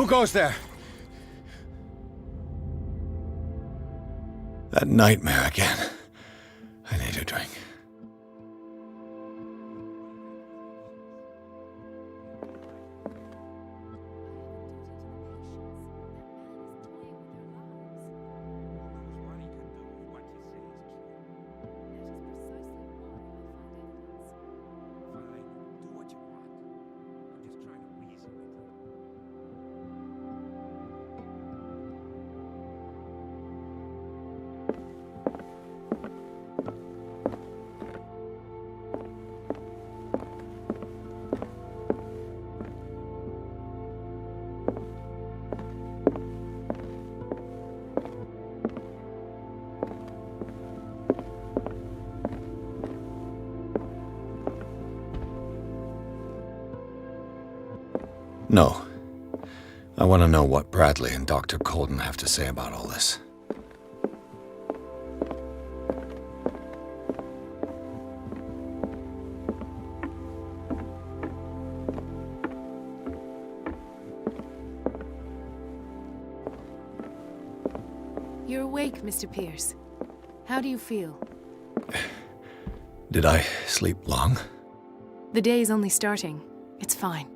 Who goes there? That nightmare again. I need a drink. No. I want to know what Bradley and Dr. Colden have to say about all this. You're awake, Mr. Pierce. How do you feel? Did I sleep long? The day's only starting. It's fine.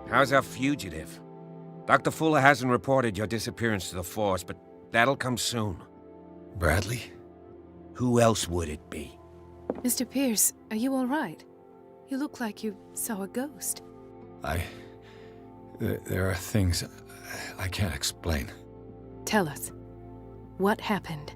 How's our fugitive? Dr. Fuller hasn't reported your disappearance to the force, but that'll come soon. Bradley? Who else would it be? Mr. Pierce, are you all right? You look like you saw a ghost. There are things I can't explain. Tell us. What happened?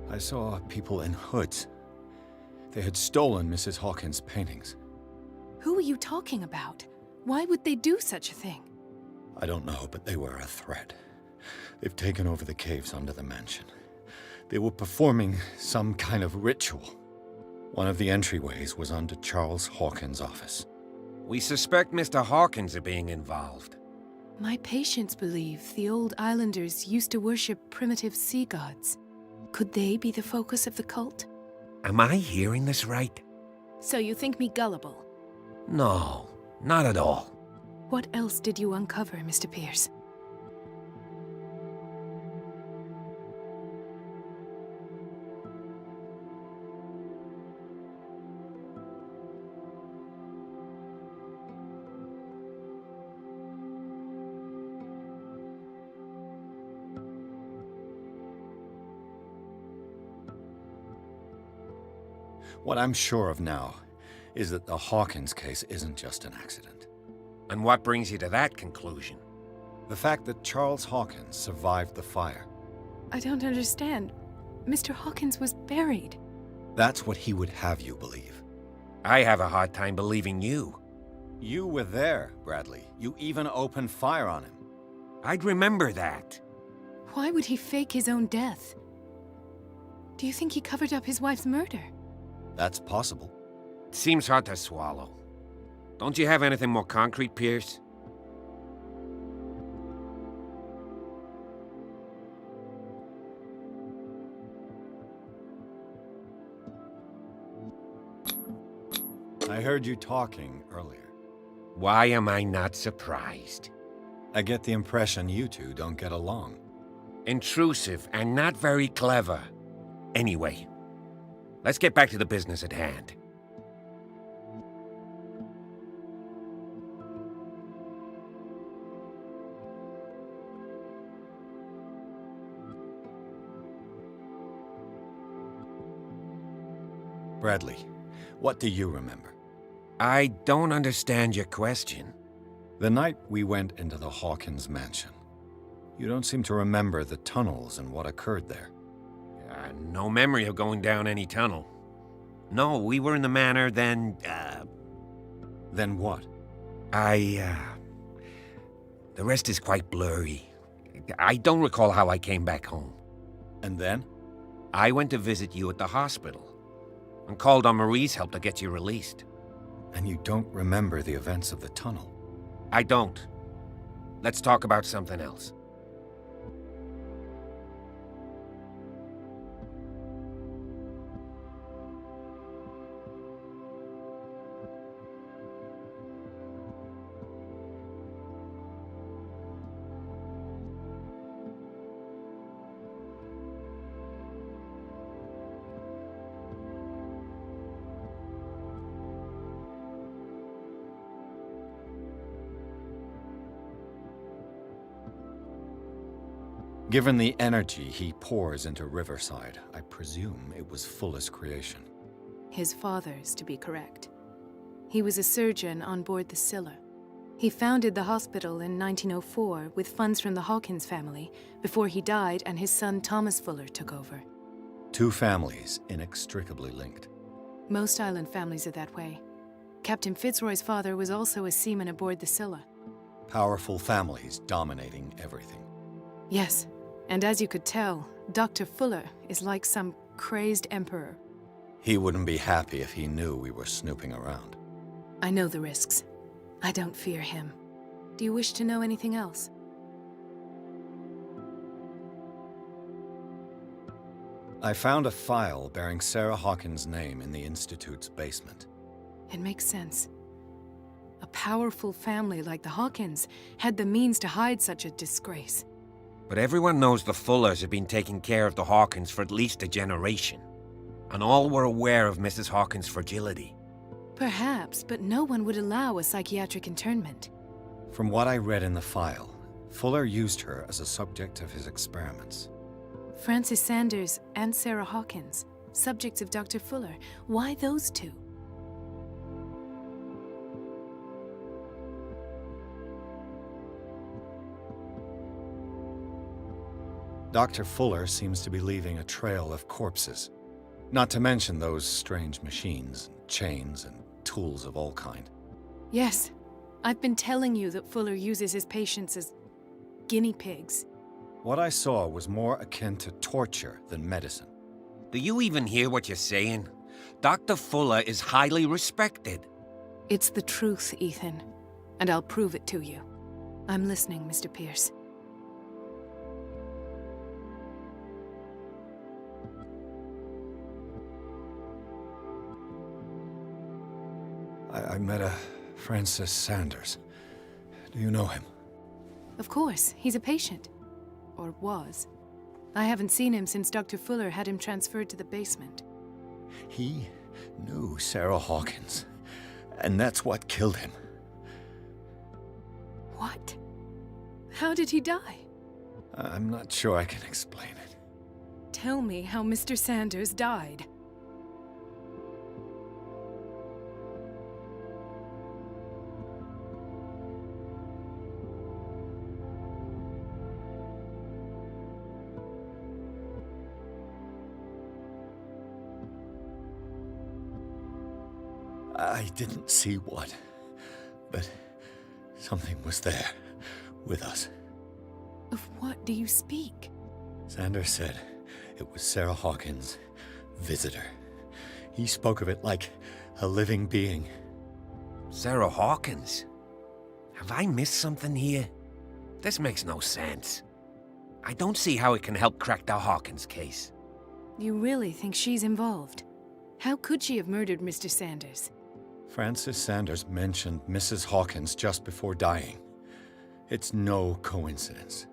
I saw people in hoods. They had stolen Mrs. Hawkins' paintings. Who are you talking about? Why would they do such a thing? I don't know, but they were a threat. They've taken over the caves under the mansion. They were performing some kind of ritual. One of the entryways was under Charles Hawkins' office. We suspect Mr. Hawkins of being involved. My patients believe the old islanders used to worship primitive sea gods. Could they be the focus of the cult? Am I hearing this right? So you think me gullible? No, not at all. What else did you uncover, Mr. Pierce? What I'm sure of now is that the Hawkins case isn't just an accident. And what brings you to that conclusion? The fact that Charles Hawkins survived the fire. I don't understand. Mr. Hawkins was buried. That's what he would have you believe. I have a hard time believing you. You were there, Bradley. You even opened fire on him. I'd remember that. Why would he fake his own death? Do you think he covered up his wife's murder? That's possible. It seems hard to swallow. Don't you have anything more concrete, Pierce? I heard you talking earlier. Why am I not surprised? I get the impression you two don't get along. Intrusive and not very clever. Anyway, let's get back to the business at hand. Bradley, what do you remember? I don't understand your question. The night we went into the Hawkins mansion. You don't seem to remember the tunnels and what occurred there. No memory of going down any tunnel. No, we were in the manor, then, Then what? The rest is quite blurry. I don't recall how I came back home. And then? I went to visit you at the hospital, and called on Marie's help to get you released. And you don't remember the events of the tunnel? I don't. Let's talk about something else. Given the energy he pours into Riverside, I presume it was Fuller's creation. His father's, to be correct. He was a surgeon on board the Scylla. He founded the hospital in 1904 with funds from the Hawkins family before he died and his son Thomas Fuller took over. Two families inextricably linked. Most island families are that way. Captain Fitzroy's father was also a seaman aboard the Scylla. Powerful families dominating everything. Yes, and as you could tell, Dr. Fuller is like some crazed emperor. He wouldn't be happy if he knew we were snooping around. I know the risks. I don't fear him. Do you wish to know anything else? I found a file bearing Sarah Hawkins' name in the Institute's basement. It makes sense. A powerful family like the Hawkins had the means to hide such a disgrace. But everyone knows the Fullers have been taking care of the Hawkins for at least a generation. And all were aware of Mrs. Hawkins' fragility. Perhaps, but no one would allow a psychiatric internment. From what I read in the file, Fuller used her as a subject of his experiments. Francis Sanders and Sarah Hawkins, subjects of Dr. Fuller. Why those two? Dr. Fuller seems to be leaving a trail of corpses. Not to mention those strange machines, chains, and tools of all kind. Yes, I've been telling you that Fuller uses his patients as guinea pigs. What I saw was more akin to torture than medicine. Do you even hear what you're saying? Dr. Fuller is highly respected. It's the truth, Ethan, and I'll prove it to you. I'm listening, Mr. Pierce. I met a Francis Sanders. Do you know him? Of course, he's a patient. Or was. I haven't seen him since Dr. Fuller had him transferred to the basement. He knew Sarah Hawkins, and that's what killed him. What? How did he die? I'm not sure I can explain it. Tell me how Mr. Sanders died. I didn't see what, but something was there, with us. Of what do you speak? Sanders said it was Sarah Hawkins' visitor. He spoke of it like a living being. Sarah Hawkins? Have I missed something here? This makes no sense. I don't see how it can help crack the Hawkins case. You really think she's involved? How could she have murdered Mr. Sanders? Francis Sanders mentioned Mrs. Hawkins just before dying. It's no coincidence.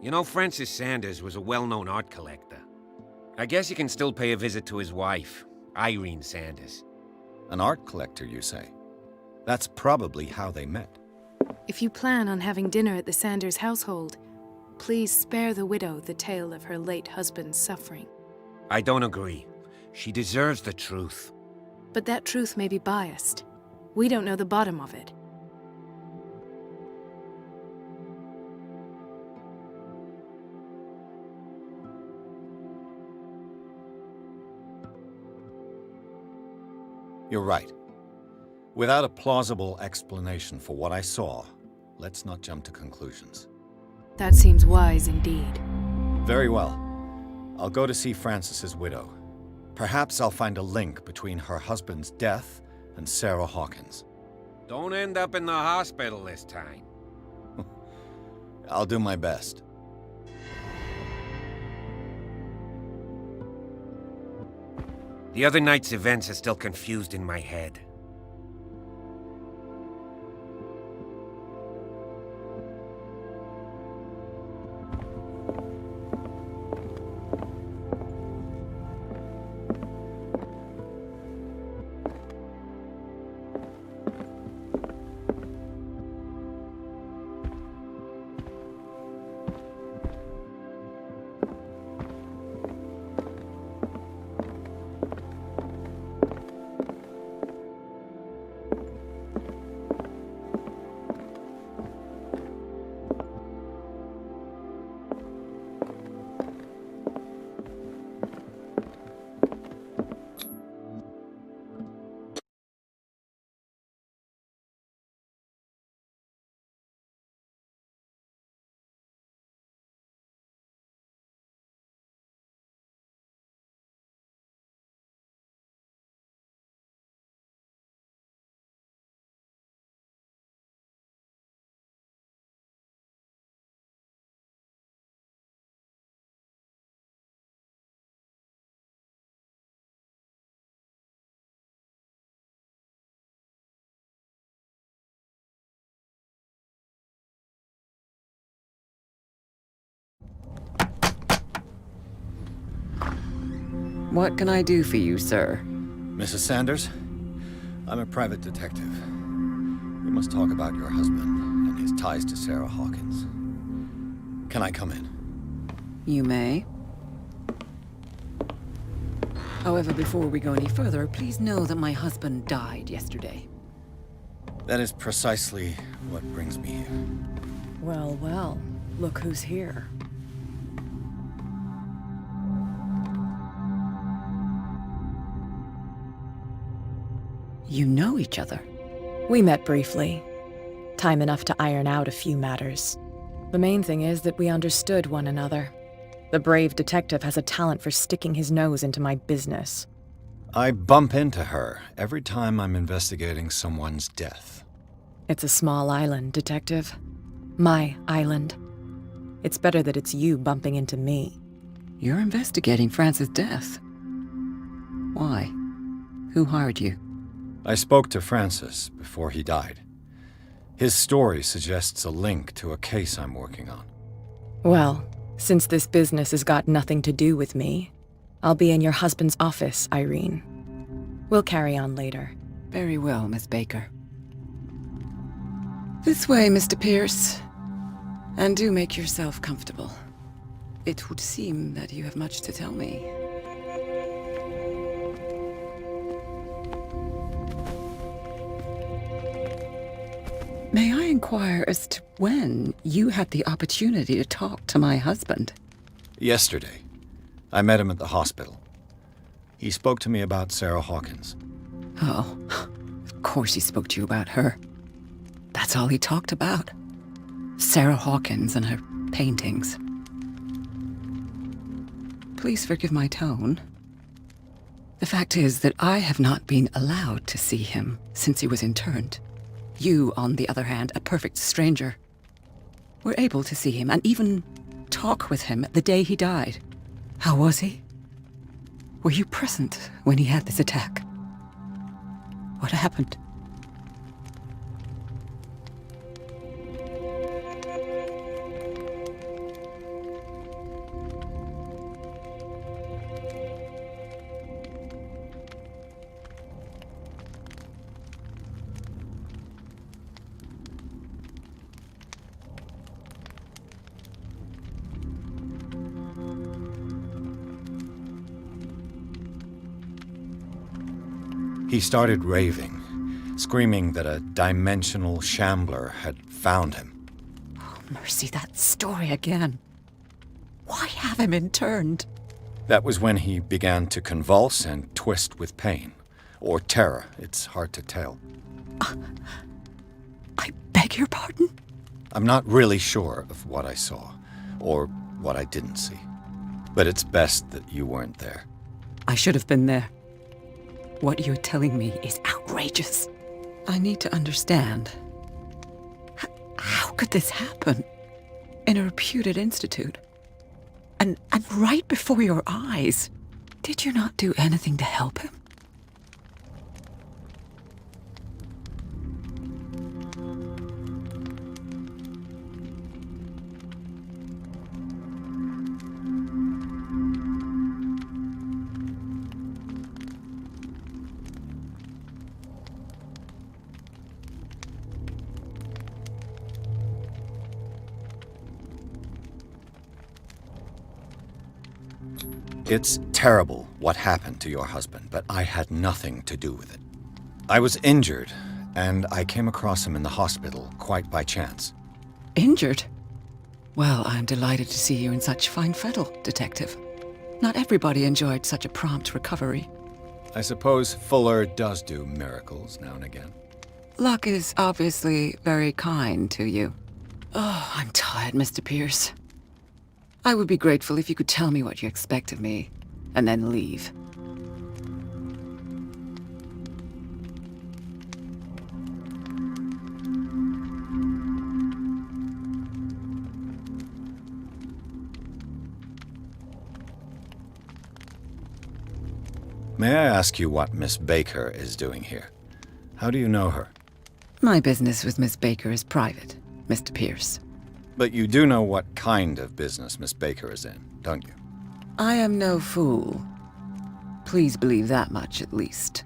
You know, Francis Sanders was a well-known art collector. I guess you can still pay a visit to his wife, Irene Sanders. An art collector, you say? That's probably how they met. If you plan on having dinner at the Sanders household, please spare the widow the tale of her late husband's suffering. I don't agree. She deserves the truth. But that truth may be biased. We don't know the bottom of it. You're right. Without a plausible explanation for what I saw, let's not jump to conclusions. That seems wise indeed. Very well. I'll go to see Francis's widow. Perhaps I'll find a link between her husband's death and Sarah Hawkins. Don't end up in the hospital this time. I'll do my best. The other night's events are still confused in my head. What can I do for you, sir? Mrs. Sanders, I'm a private detective. We must talk about your husband and his ties to Sarah Hawkins. Can I come in? You may. However, before we go any further, please know that my husband died yesterday. That is precisely what brings me here. Well, well, look who's here. You know each other. We met briefly. Time enough to iron out a few matters. The main thing is that we understood one another. The brave detective has a talent for sticking his nose into my business. I bump into her every time I'm investigating someone's death. It's a small island, Detective. My island. It's better that it's you bumping into me. You're investigating Francis' death. Why? Who hired you? I spoke to Francis before he died. His story suggests a link to a case I'm working on. Well, since this business has got nothing to do with me, I'll be in your husband's office, Irene. We'll carry on later. Very well, Miss Baker. This way, Mr. Pierce. And do make yourself comfortable. It would seem that you have much to tell me. May I inquire as to when you had the opportunity to talk to my husband? Yesterday, I met him at the hospital. He spoke to me about Sarah Hawkins. Oh, of course he spoke to you about her. That's all he talked about. Sarah Hawkins and her paintings. Please forgive my tone. The fact is that I have not been allowed to see him since he was interned. You, on the other hand, a perfect stranger, were able to see him and even talk with him the day he died. How was he? Were you present when he had this attack? What happened? He started raving, screaming that a dimensional shambler had found him. Oh, mercy, that story again. Why have him interned? That was when he began to convulse and twist with pain, Or terror. It's hard to tell. I beg your pardon? I'm not really sure of what I saw, or what I didn't see. But it's best that you weren't there. I should have been there. What you're telling me is outrageous. I need to understand. How could this happen? In a reputed institute? And right before your eyes? Did you not do anything to help him? It's terrible what happened to your husband, but I had nothing to do with it. I was injured, and I came across him in the hospital quite by chance. Injured? Well, I'm delighted to see you in such fine fettle, Detective. Not everybody enjoyed such a prompt recovery. I suppose Fuller does do miracles now and again. Luck is obviously very kind to you. Oh, I'm tired, Mr. Pierce. I would be grateful if you could tell me what you expect of me, and then leave. May I ask you what Miss Baker is doing here? How do you know her? My business with Miss Baker is private, Mr. Pierce. But you do know what kind of business Miss Baker is in, don't you? I am no fool. Please believe that much, at least.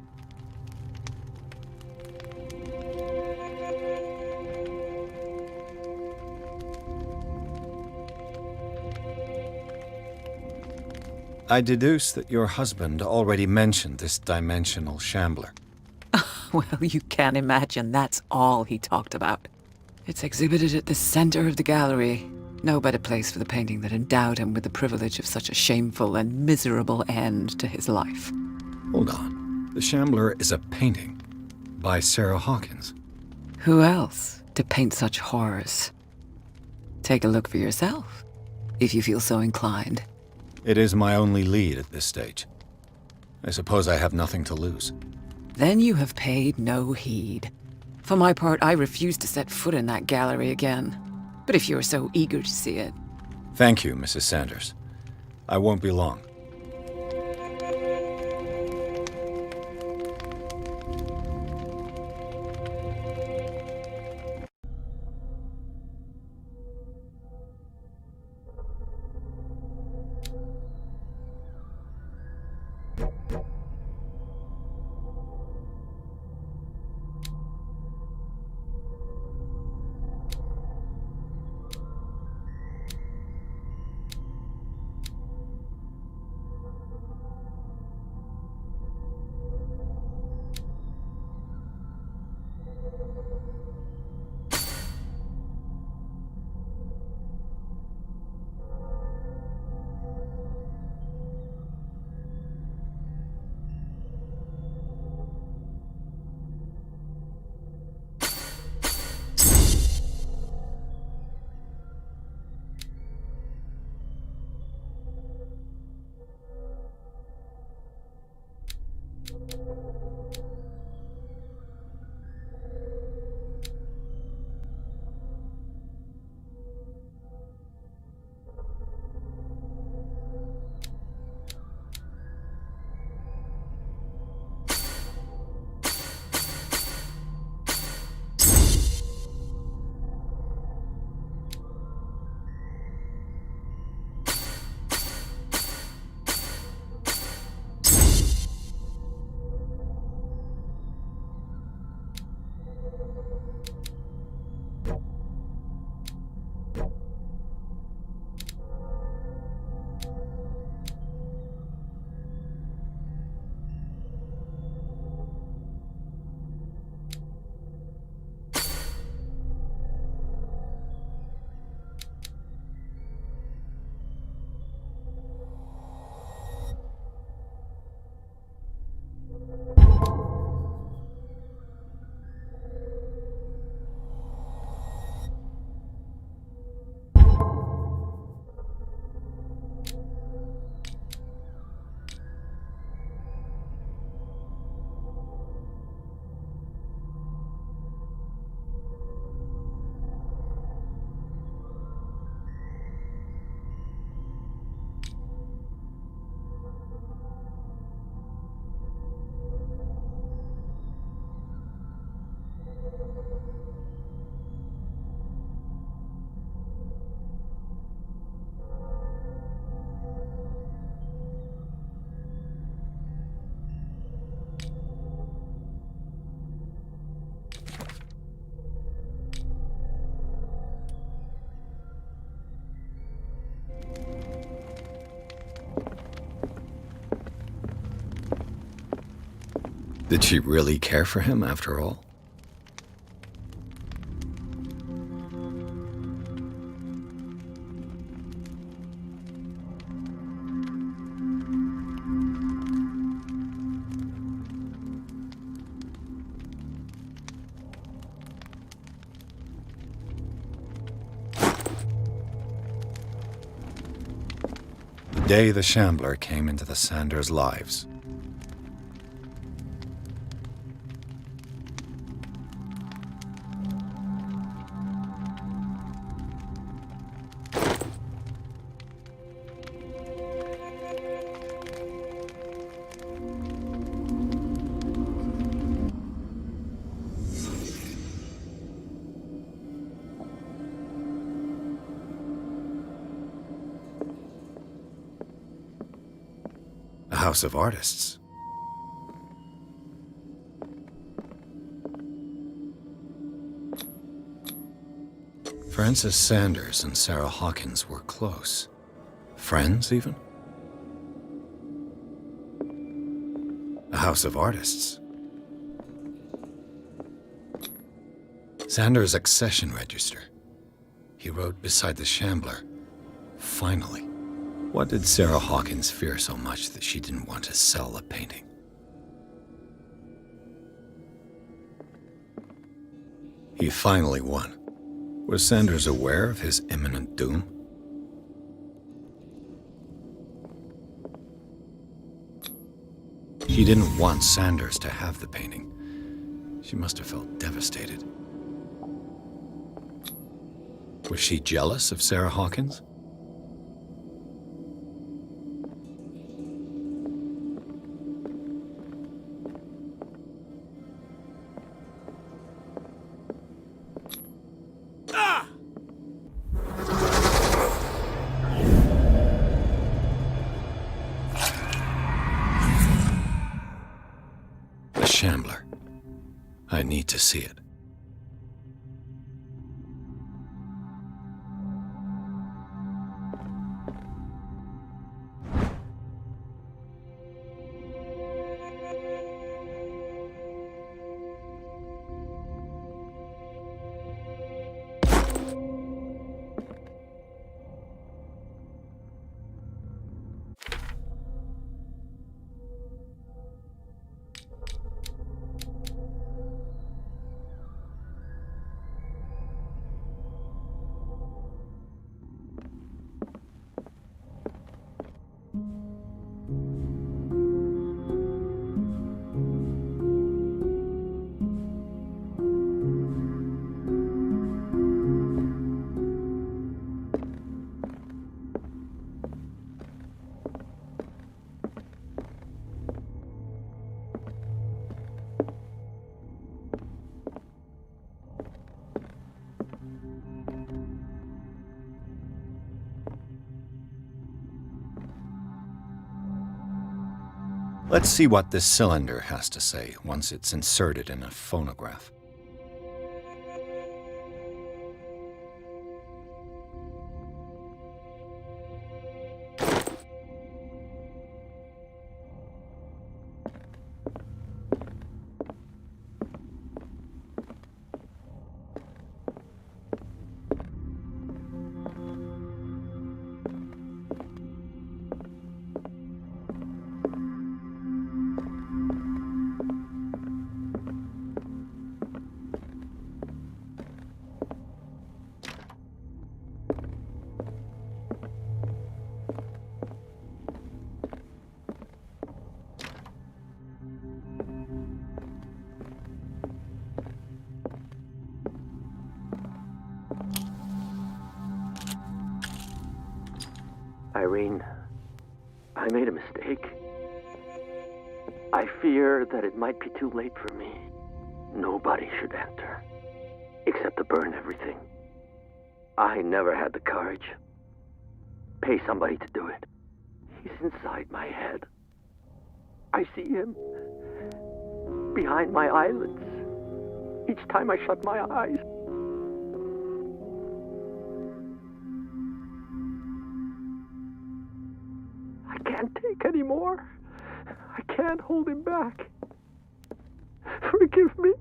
I deduce that your husband already mentioned this dimensional shambler. Well, you can imagine that's all he talked about. It's exhibited at the center of the gallery. No better place for the painting that endowed him with the privilege of such a shameful and miserable end to his life. Hold on. The shambler is a painting by Sarah Hawkins. Who else to paint such horrors? Take a look for yourself, if you feel so inclined. It is my only lead at this stage. I suppose I have nothing to lose. Then you have paid no heed. For my part, I refuse to set foot in that gallery again. But if you're so eager to see it... Thank you, Mrs. Sanders. I won't be long. Did she really care for him after all? The day the Shambler came into the Sanders' lives. A house of artists. Frances Sanders and Sarah Hawkins were close. Friends, even? A house of artists. Sanders' accession register. He wrote beside the Shambler, "Finally." What did Sarah Hawkins fear so much that she didn't want to sell the painting? He finally won. Was Sanders aware of his imminent doom? She didn't want Sanders to have the painting. She must have felt devastated. Was she jealous of Sarah Hawkins? The Shambler. I need to see it. Let's see what this cylinder has to say once it's inserted in a phonograph. Irene, I made a mistake. I fear that it might be too late for me. Nobody should enter, except to burn everything. I never had the courage. Pay somebody to do it. He's inside my head. I see him behind my eyelids each time I shut my eyes. I can't take any more. I can't hold him back. forgive me?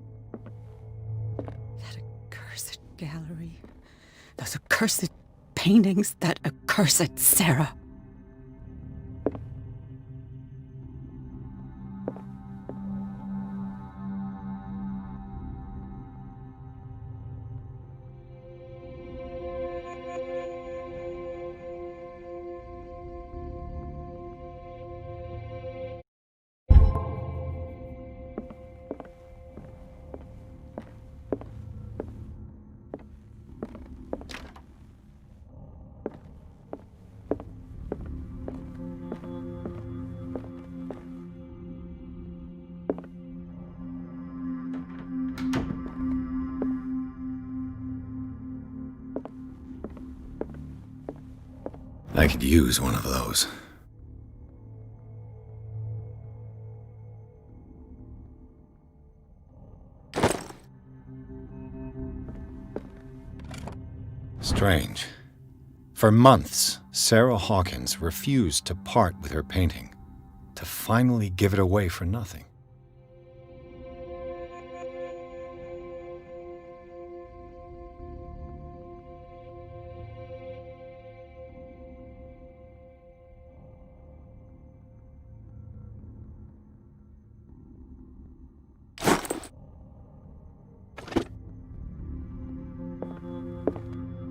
That accursed gallery. Those accursed paintings. That accursed Será. I could use one of those. Strange. For months, Sarah Hawkins refused to part with her painting, to finally give it away for nothing.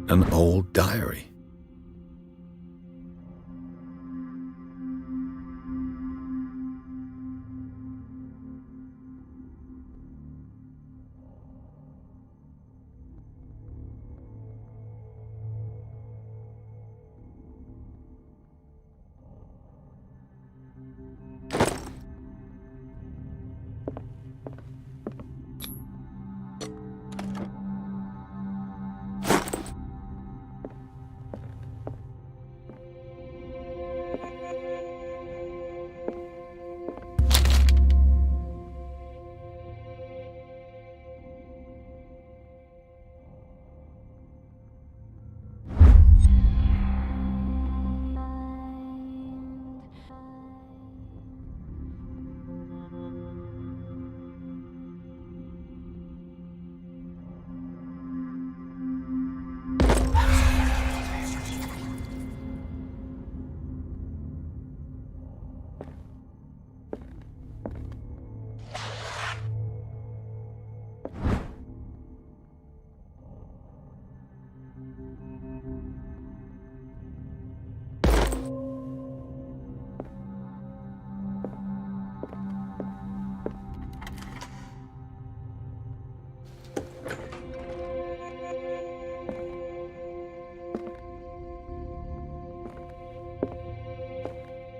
An old diary.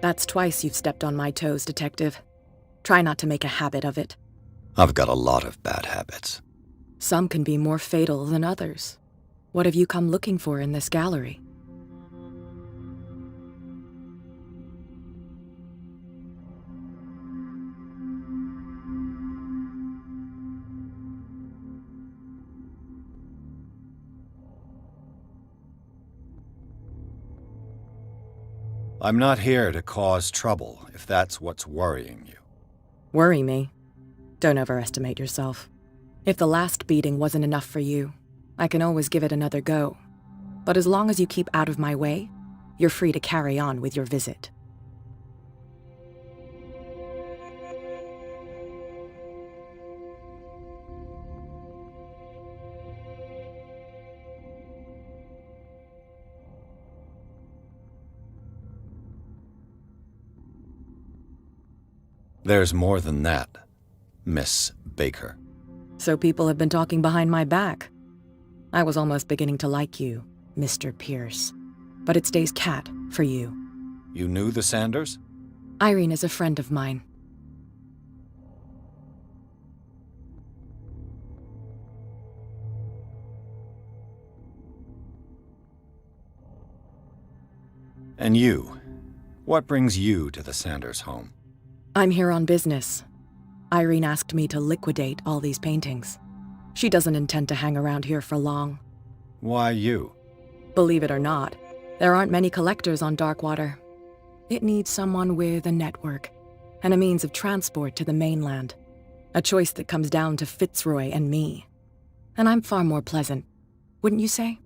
That's twice you've stepped on my toes, Detective. Try not to make a habit of it. I've got a lot of bad habits. Some can be more fatal than others. What have you come looking for in this gallery? I'm not here to cause trouble, if that's what's worrying you. Worry me? Don't overestimate yourself. If the last beating wasn't enough for you, I can always give it another go. But as long as you keep out of my way, you're free to carry on with your visit. There's more than that, Miss Baker. So people have been talking behind my back. I was almost beginning to like you, Mr. Pierce. But it stays cat for you. You knew the Sanders? Irene is a friend of mine. And you? What brings you to the Sanders home? I'm here on business. Irene asked me to liquidate all these paintings. She doesn't intend to hang around here for long. Why you? Believe it or not, there aren't many collectors on Darkwater. It needs someone with a network and a means of transport to the mainland. A choice that comes down to Fitzroy and me. And I'm far more pleasant, wouldn't you say?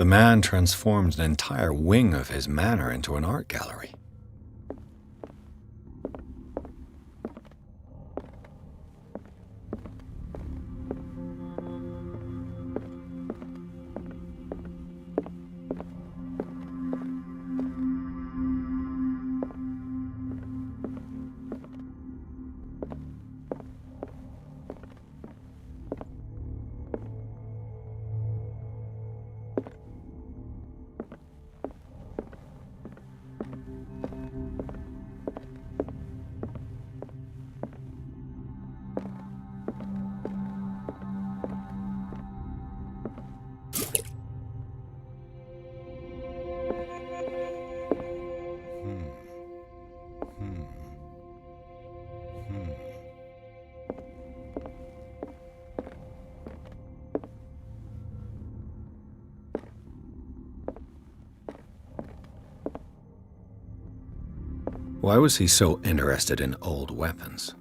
The man transformed an entire wing of his manor into an art gallery. Why was he so interested in old weapons?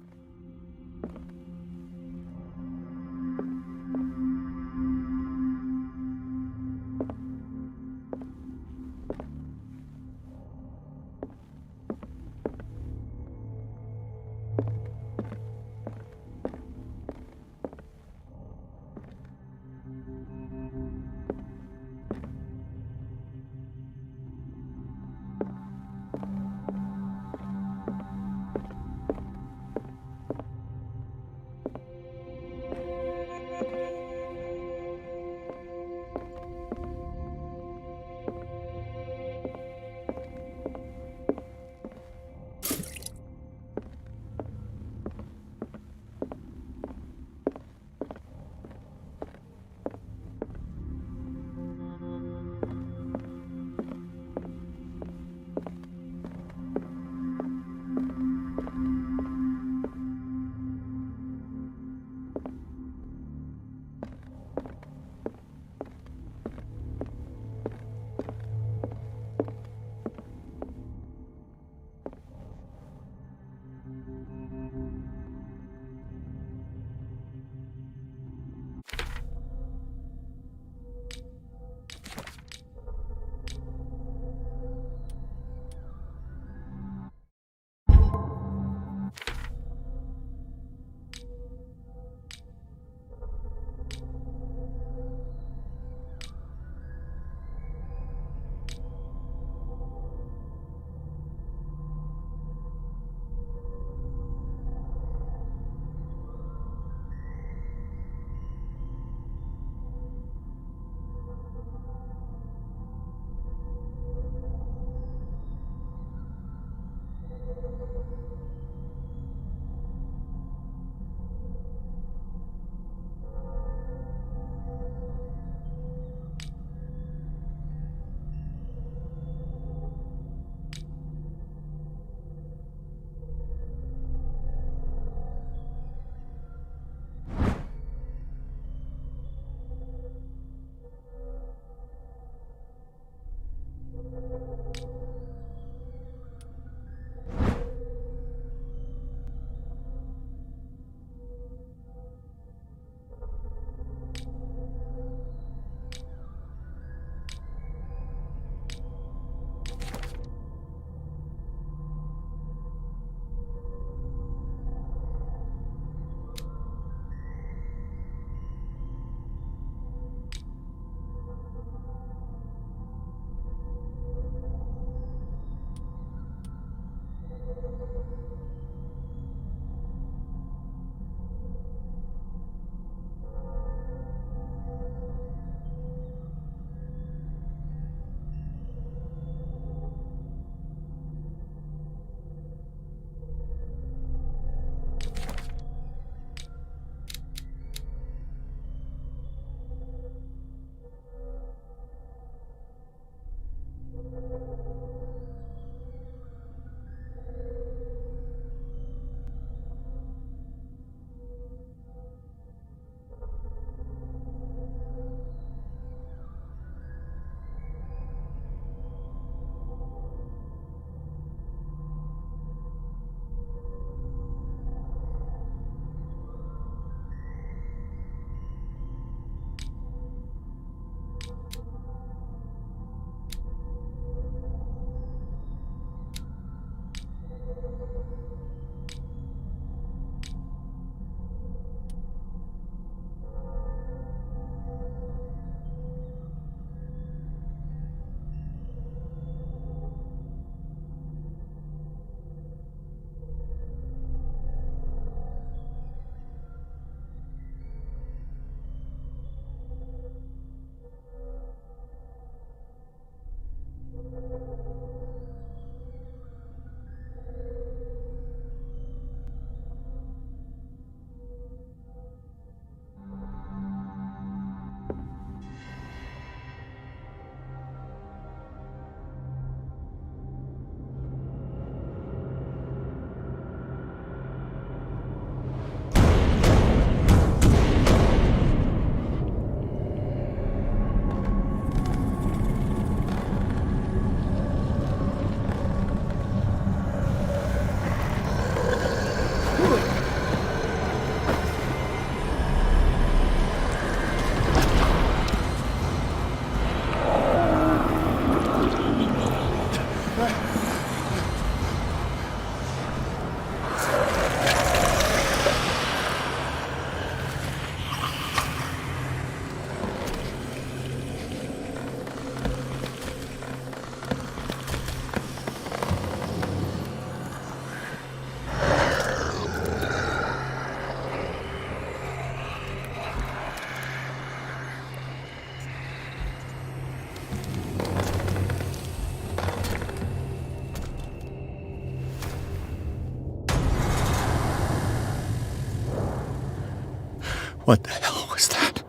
What the hell was that?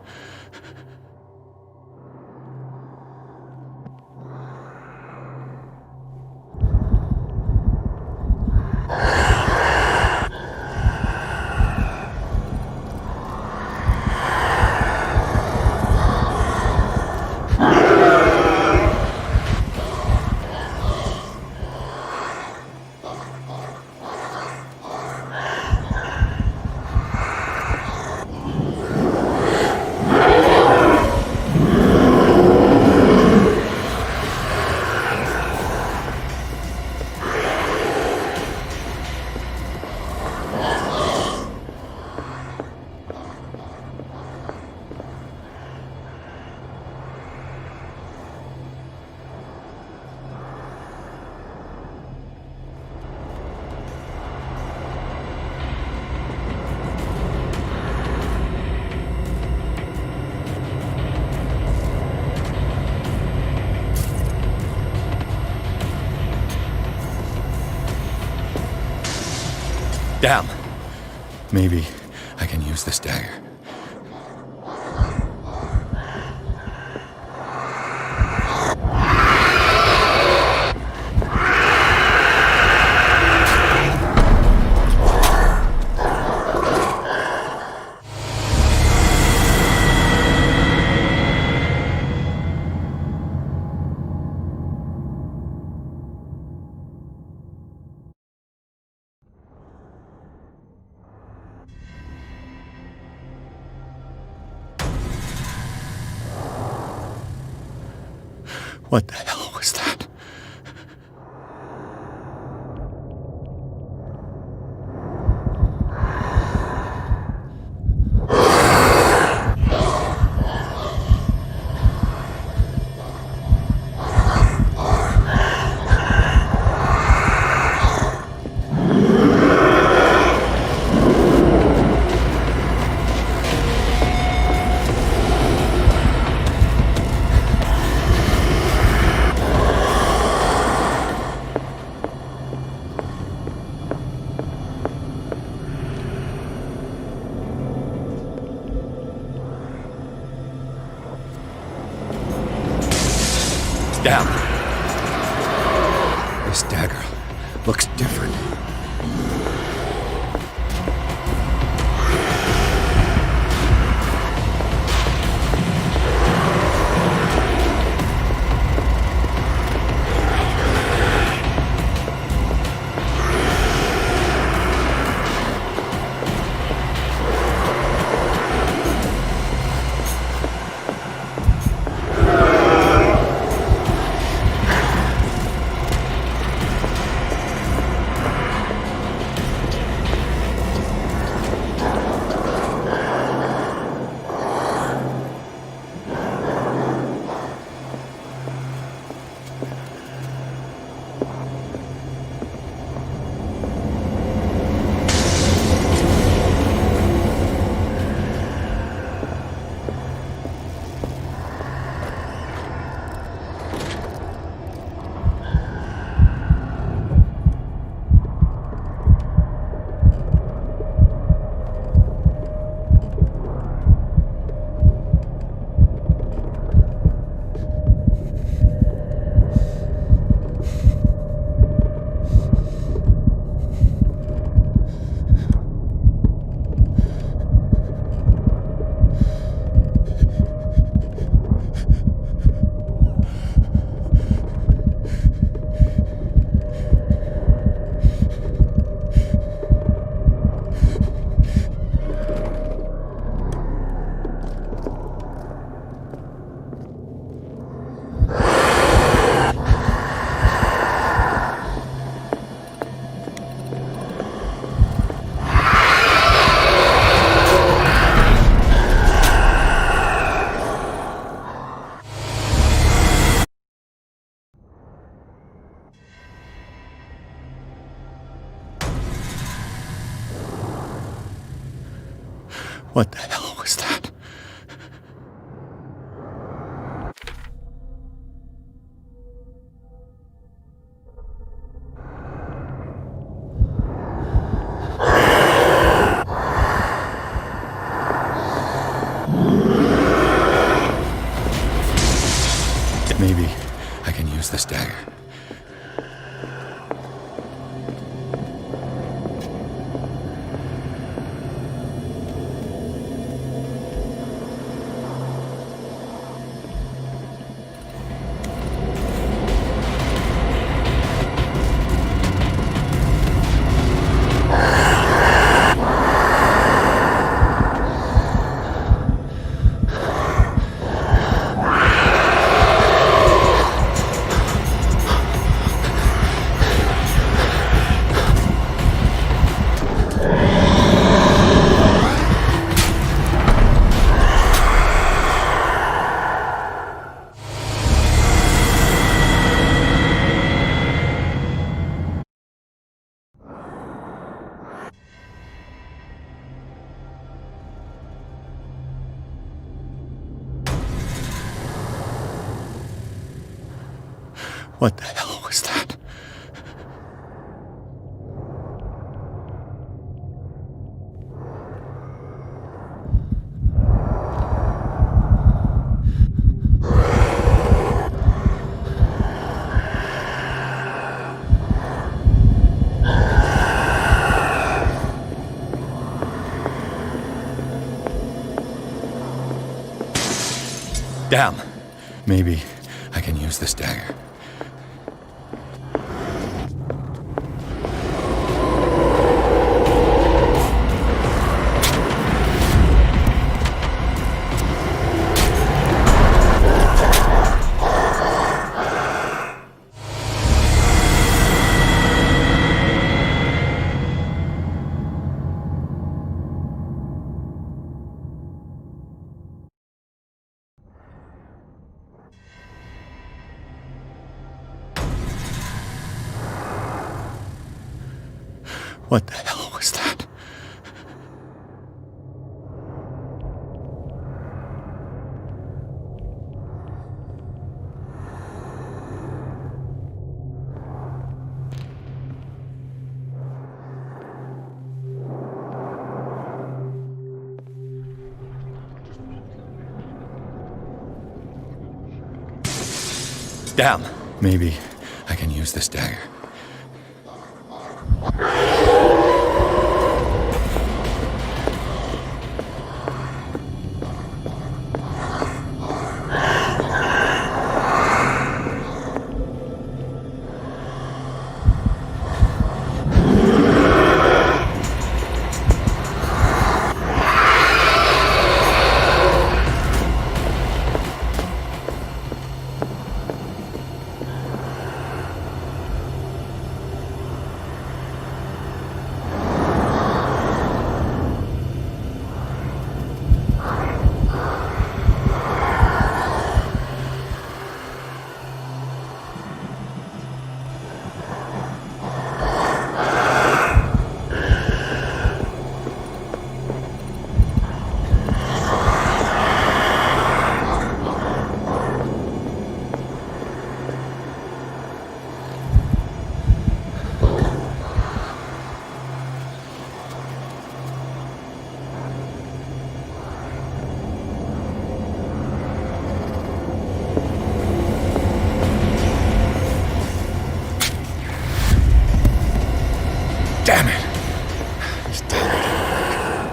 Damn. Maybe I can use this dagger. What the hell was that? Damn. This dagger looks different. What the hell was that? Maybe I can use this dagger. What the hell was that? Damn. Maybe I can use this dagger. What the hell was that? Damn. Maybe I can use this dagger. Damn it! This dagger didn't work.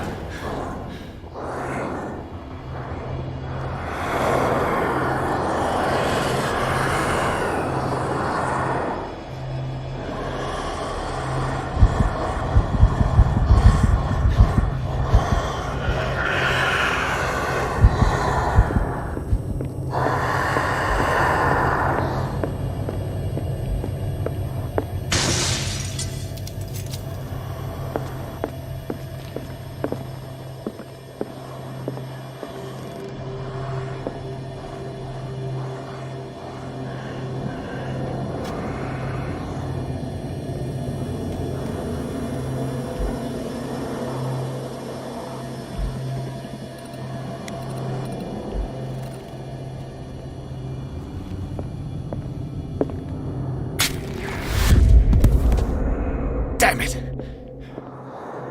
Damn it!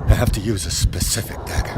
I have to use a specific dagger.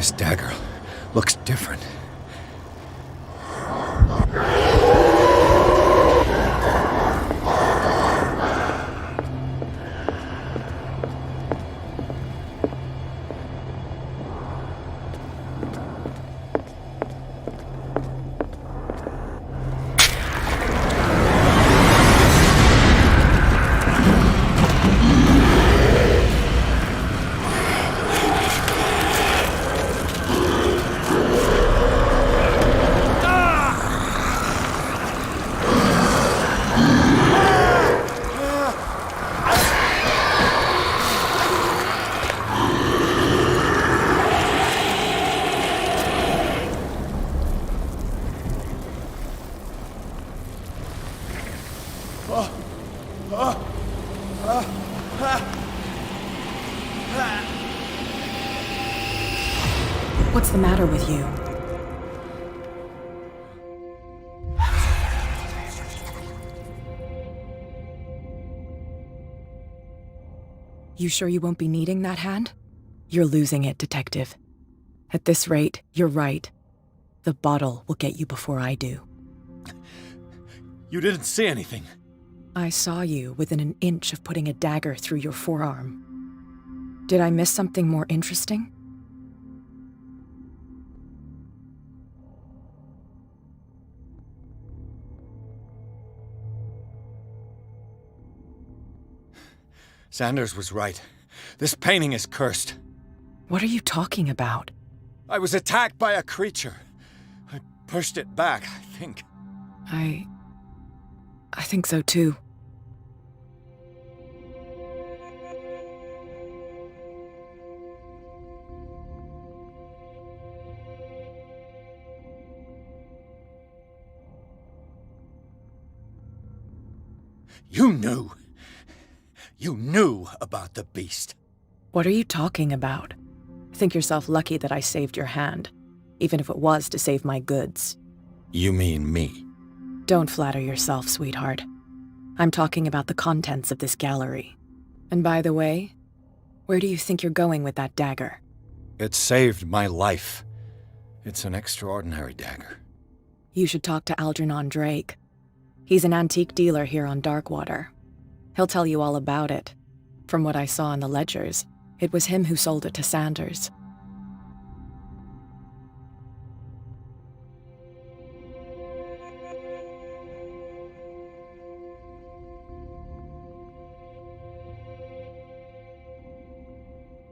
This dagger looks different. What's the matter with you? You sure you won't be needing that hand? You're losing it, Detective. At this rate, you're right. The bottle will get you before I do. You didn't see anything. I saw you within an inch of putting a dagger through your forearm. Did I miss something more interesting? Sanders was right. This painting is cursed. What are you talking about? I was attacked by a creature. I pushed it back, I think. I think so too. You knew. You knew about the beast. What are you talking about? Think yourself lucky that I saved your hand, even if it was to save my goods. You mean me? Don't flatter yourself, sweetheart. I'm talking about the contents of this gallery. And by the way, where do you think you're going with that dagger? It saved my life. It's an extraordinary dagger. You should talk to Algernon Drake. He's an antique dealer here on Darkwater. He'll tell you all about it. From what I saw in the ledgers, it was him who sold it to Sanders.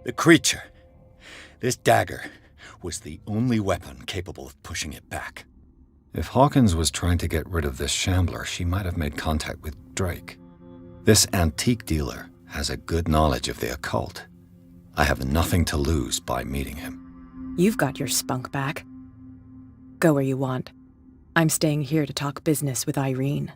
The creature, this dagger, was the only weapon capable of pushing it back. If Hawkins was trying to get rid of this shambler, she might have made contact with Drake. This antique dealer has a good knowledge of the occult. I have nothing to lose by meeting him. You've got your spunk back. Go where you want. I'm staying here to talk business with Irene.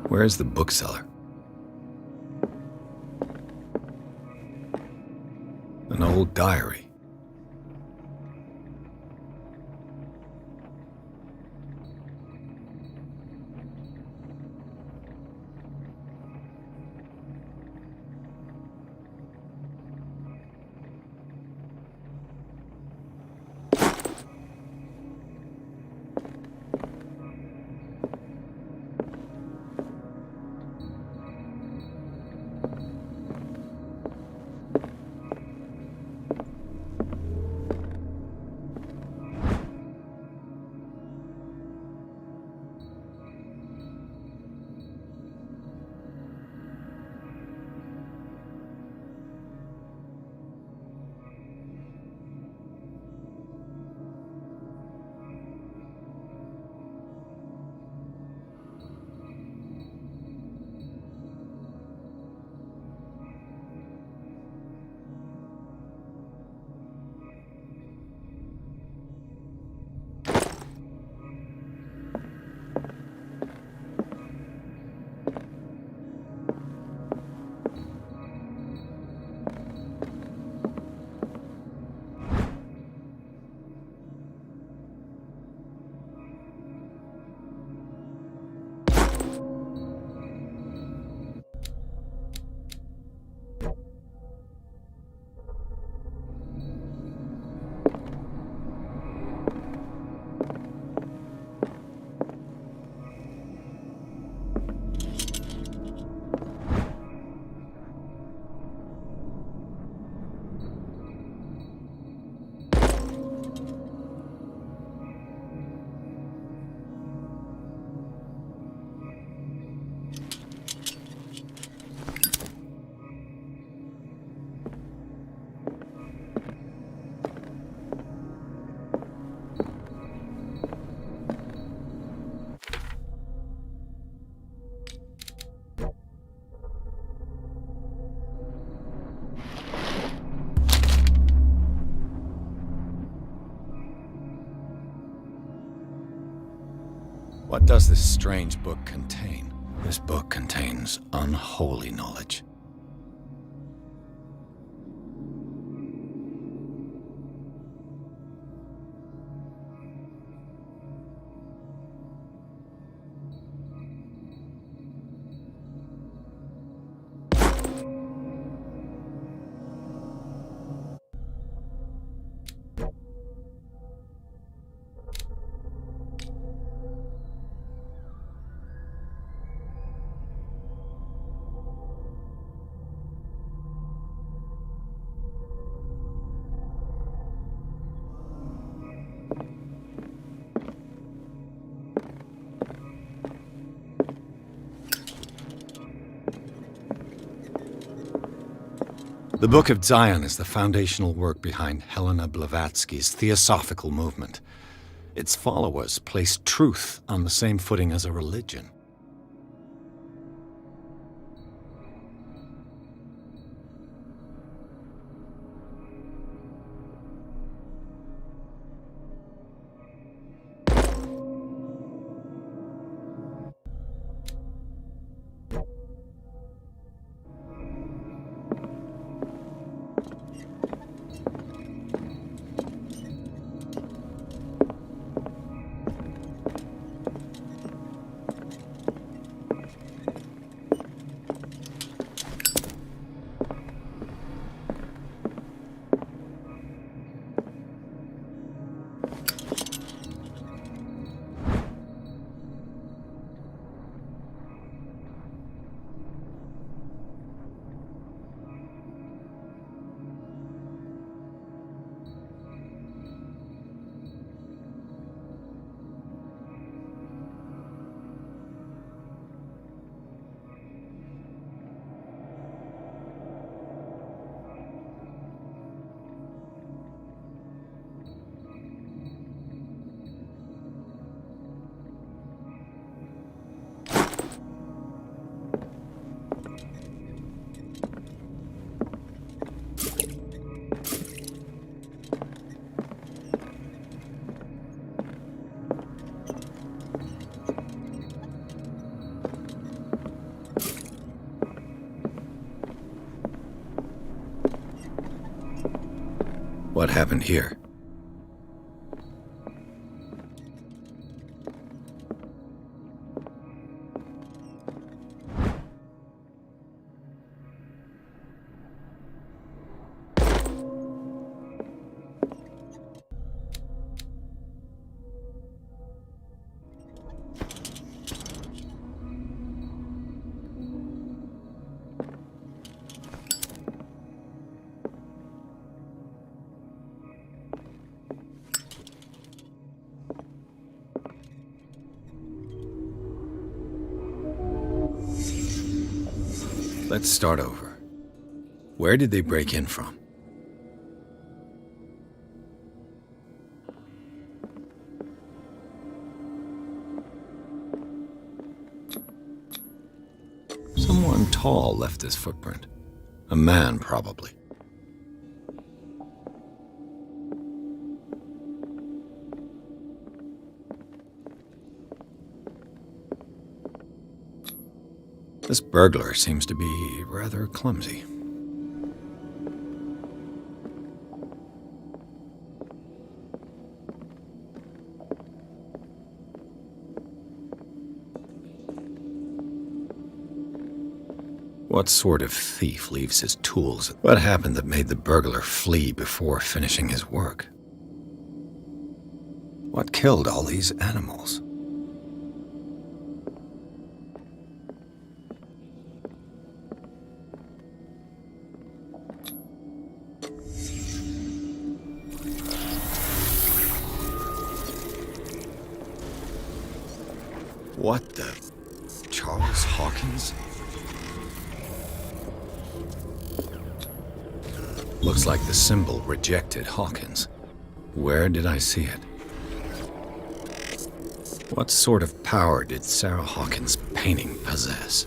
Where's the bookseller? An old diary. What does this strange book contain? This book contains unholy knowledge. The Book of Zion is the foundational work behind Helena Blavatsky's Theosophical movement. Its followers place truth on the same footing as a religion. What happened here? Let's start over. Where did they break in from? Someone tall left this footprint. A man, probably. This burglar seems to be rather clumsy. What sort of thief leaves his tools? What happened that made the burglar flee before finishing his work? What killed all these animals? What the? Charles Hawkins? Looks like the symbol rejected Hawkins. Where did I see it? What sort of power did Sarah Hawkins' painting possess?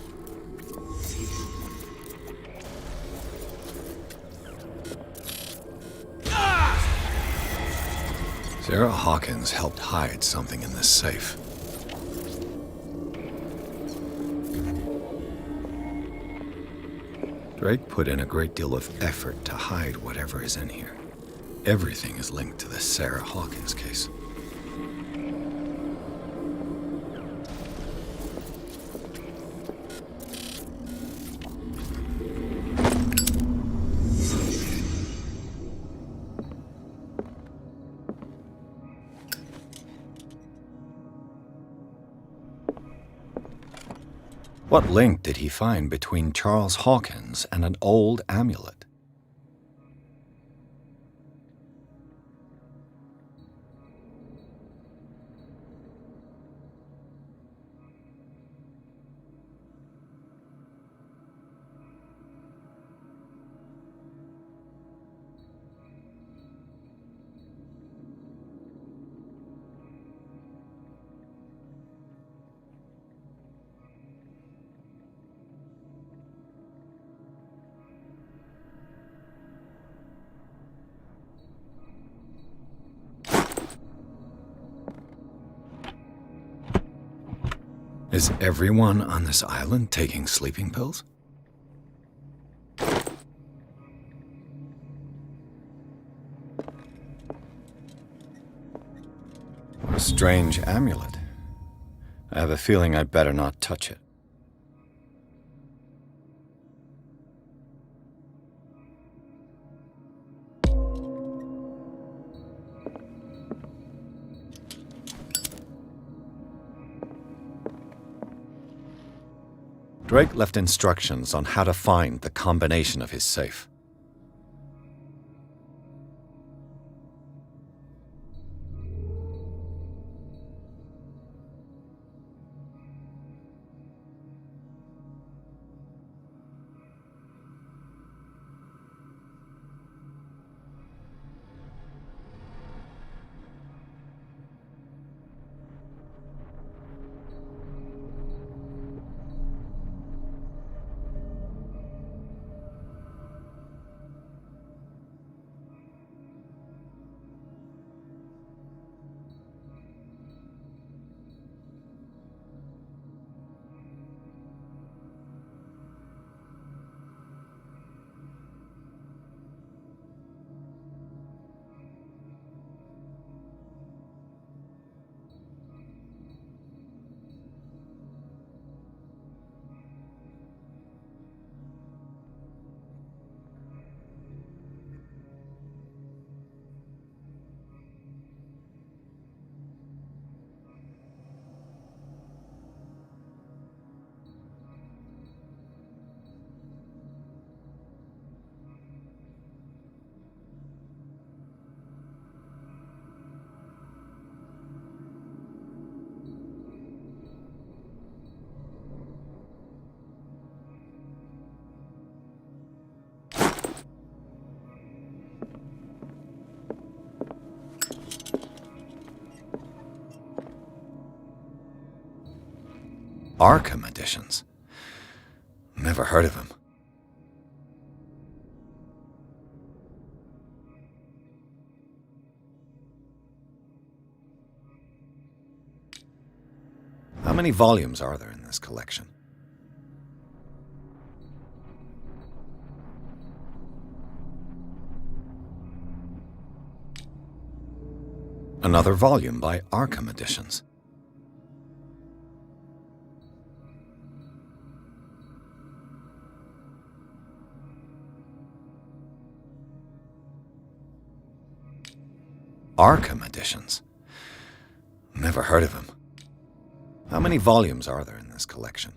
Sarah Hawkins helped hide something in this safe. Drake put in a great deal of effort to hide whatever is in here. Everything is linked to the Sarah Hawkins case. What link did he find between Charles Hawkins and an old amulet? Is everyone on this island taking sleeping pills? What a strange amulet. I have a feeling I'd better not touch it. Drake left instructions on how to find the combination of his safe. Arkham editions. Never heard of him. How many volumes are there in this collection? Another volume by Arkham Editions. Arkham Editions. Never heard of him. How many volumes are there in this collection?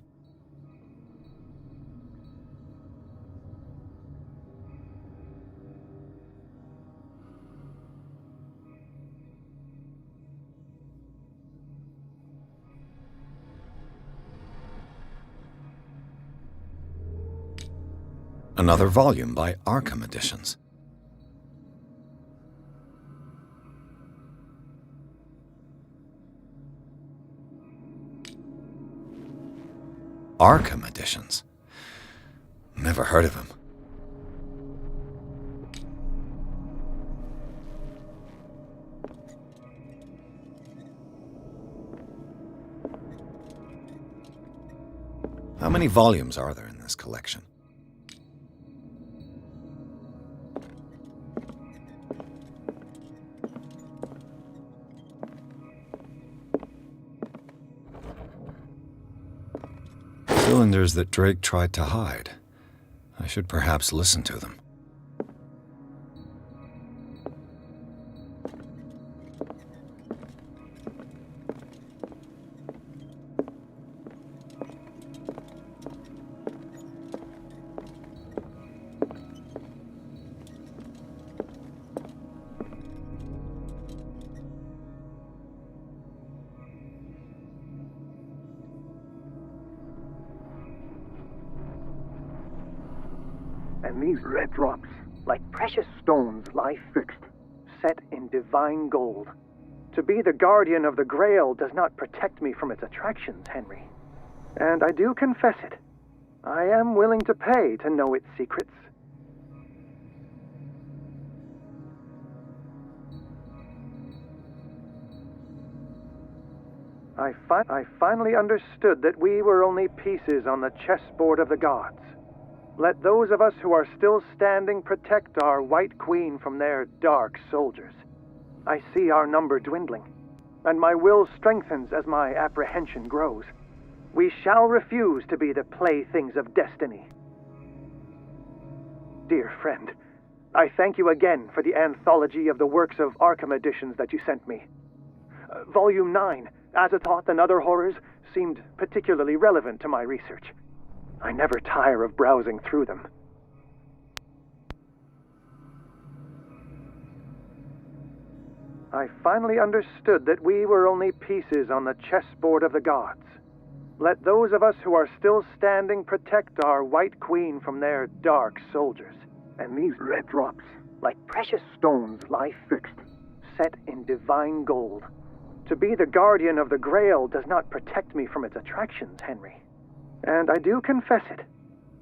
Another volume by Arkham Editions. Arkham Editions. Never heard of him. How many volumes are there in this collection? cylinders that Drake tried to hide. I should perhaps listen to them. And these red drops, like precious stones, lie fixed, set in divine gold. To be the guardian of the Grail does not protect me from its attractions, Henry. And I do confess it. I am willing to pay to know its secrets. I finally understood that we were only pieces on the chessboard of the gods. Let those of us who are still standing protect our White Queen from their dark soldiers. I see our number dwindling, and my will strengthens as my apprehension grows. We shall refuse to be the playthings of destiny. Dear friend, I thank you again for the anthology of the works of Arkham editions that you sent me. Volume 9, Azathoth and Other Horrors, seemed particularly relevant to my research. I never tire of browsing through them. I finally understood that we were only pieces on the chessboard of the gods. Let those of us who are still standing protect our White Queen from their dark soldiers. And these red drops, like precious stones, lie fixed, set in divine gold. To be the guardian of the Grail does not protect me from its attractions, Henry. And I do confess it.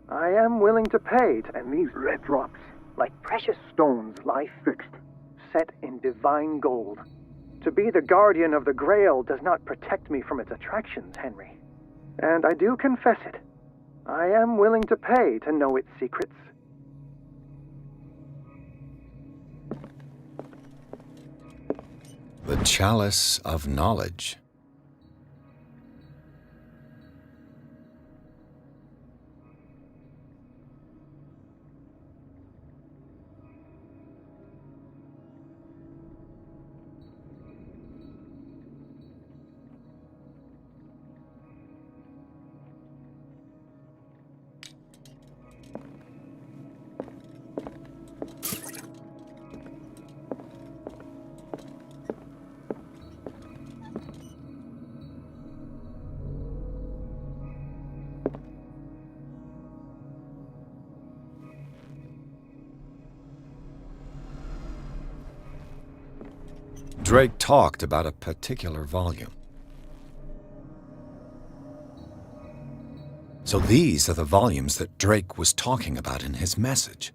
I am willing to pay and these red drops, like precious stones, lie fixed, set in divine gold. To be the guardian of the Grail does not protect me from its attractions, Henry. And I do confess it. I am willing to pay to know its secrets. The Chalice of Knowledge. Drake talked about a particular volume. So these are the volumes that Drake was talking about in his message.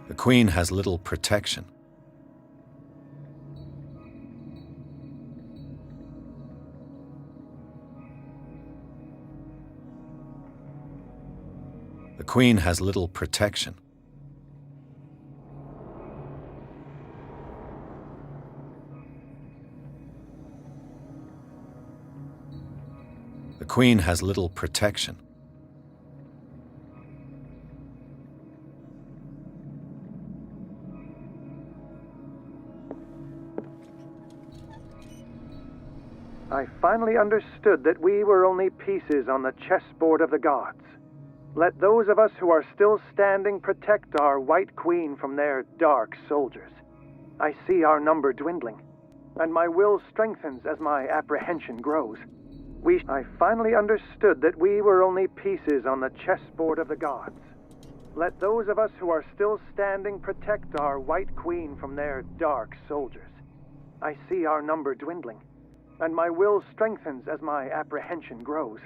The Queen has little protection. The Queen has little protection. The Queen has little protection. I finally understood that we were only pieces on the chessboard of the gods. Let those of us who are still standing protect our White Queen from their dark soldiers. I see our number dwindling, and my will strengthens as my apprehension grows. I finally understood that we were only pieces on the chessboard of the gods. Let those of us who are still standing protect our White Queen from their dark soldiers. I see our number dwindling, and my will strengthens as my apprehension grows.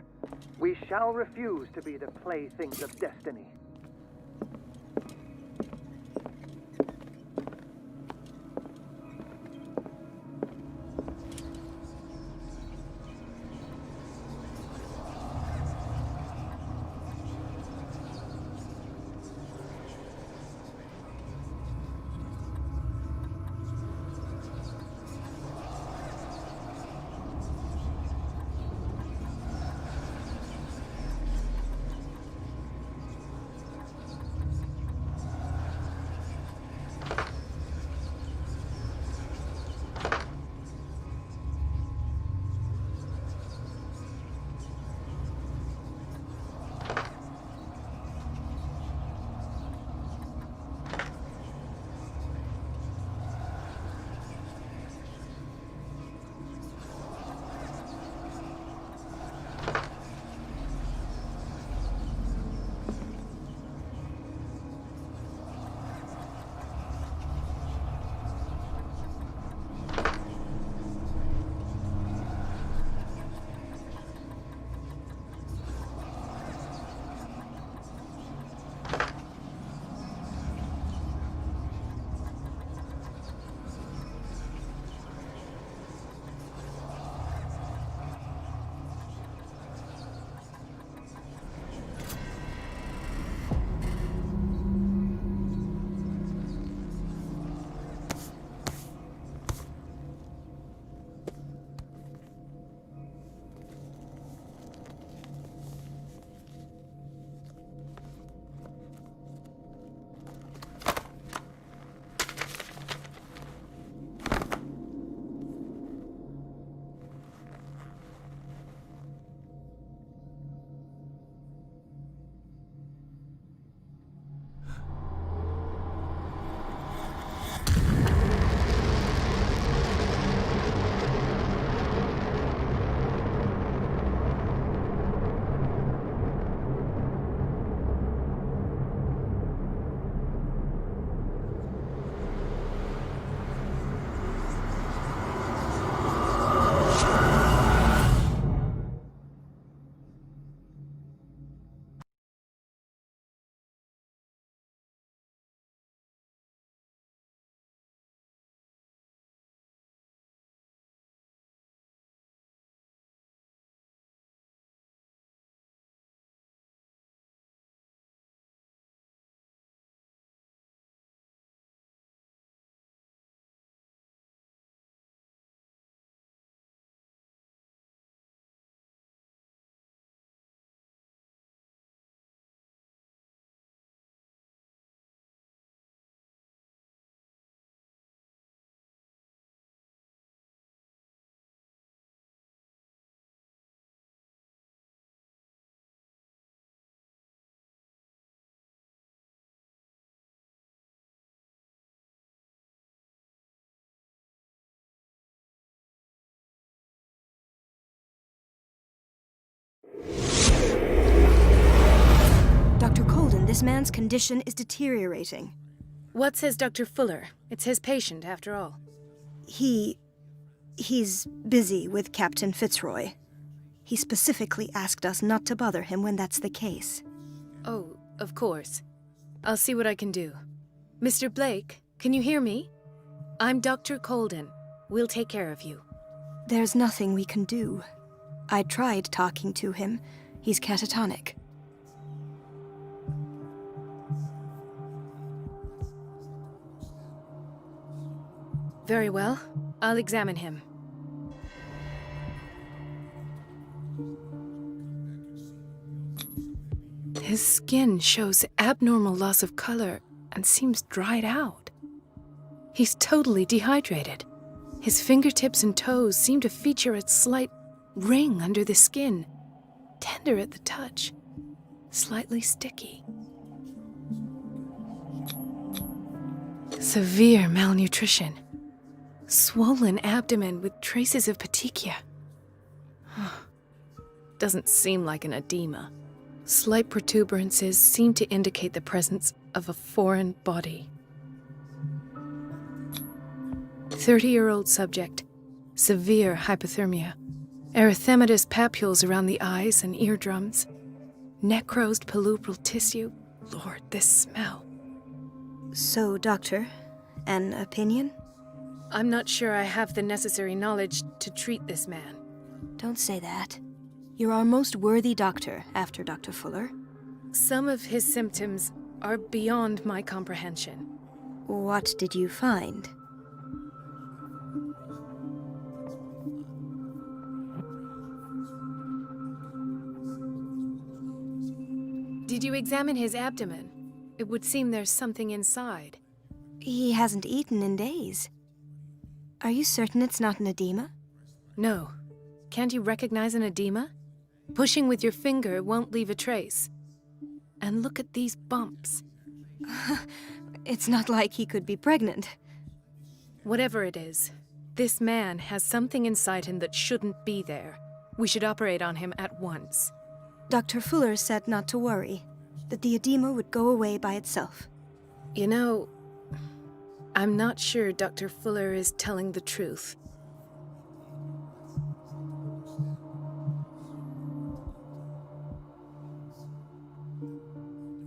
We shall refuse to be the playthings of destiny. Dr. Colden, this man's condition is deteriorating. What says Dr. Fuller? It's his patient, after all. He's busy with Captain Fitzroy. He specifically asked us not to bother him when that's the case. Oh, of course. I'll see what I can do. Mr. Blake, can you hear me? I'm Dr. Colden. We'll take care of you. There's nothing we can do. I tried talking to him. He's catatonic. Very well. I'll examine him. His skin shows abnormal loss of color and seems dried out. He's totally dehydrated. His fingertips and toes seem to feature a slight ring under the skin, tender at the touch, slightly sticky. Severe malnutrition. Swollen abdomen with traces of petechia. Doesn't seem like an edema. Slight protuberances seem to indicate the presence of a foreign body. 30-year-old subject. Severe hypothermia. Erythematous papules around the eyes and eardrums. Necrosed palpebral tissue. Lord, this smell. So, Doctor, an opinion? I'm not sure I have the necessary knowledge to treat this man. Don't say that. You're our most worthy doctor after Dr. Fuller. Some of his symptoms are beyond my comprehension. What did you find? Did you examine his abdomen? It would seem there's something inside. He hasn't eaten in days. Are you certain it's not an edema? No. Can't you recognize an edema? Pushing with your finger won't leave a trace. And look at these bumps. It's not like he could be pregnant. Whatever it is, this man has something inside him that shouldn't be there. We should operate on him at once. Dr. Fuller said not to worry, that the edema would go away by itself. You know, I'm not sure Dr. Fuller is telling the truth.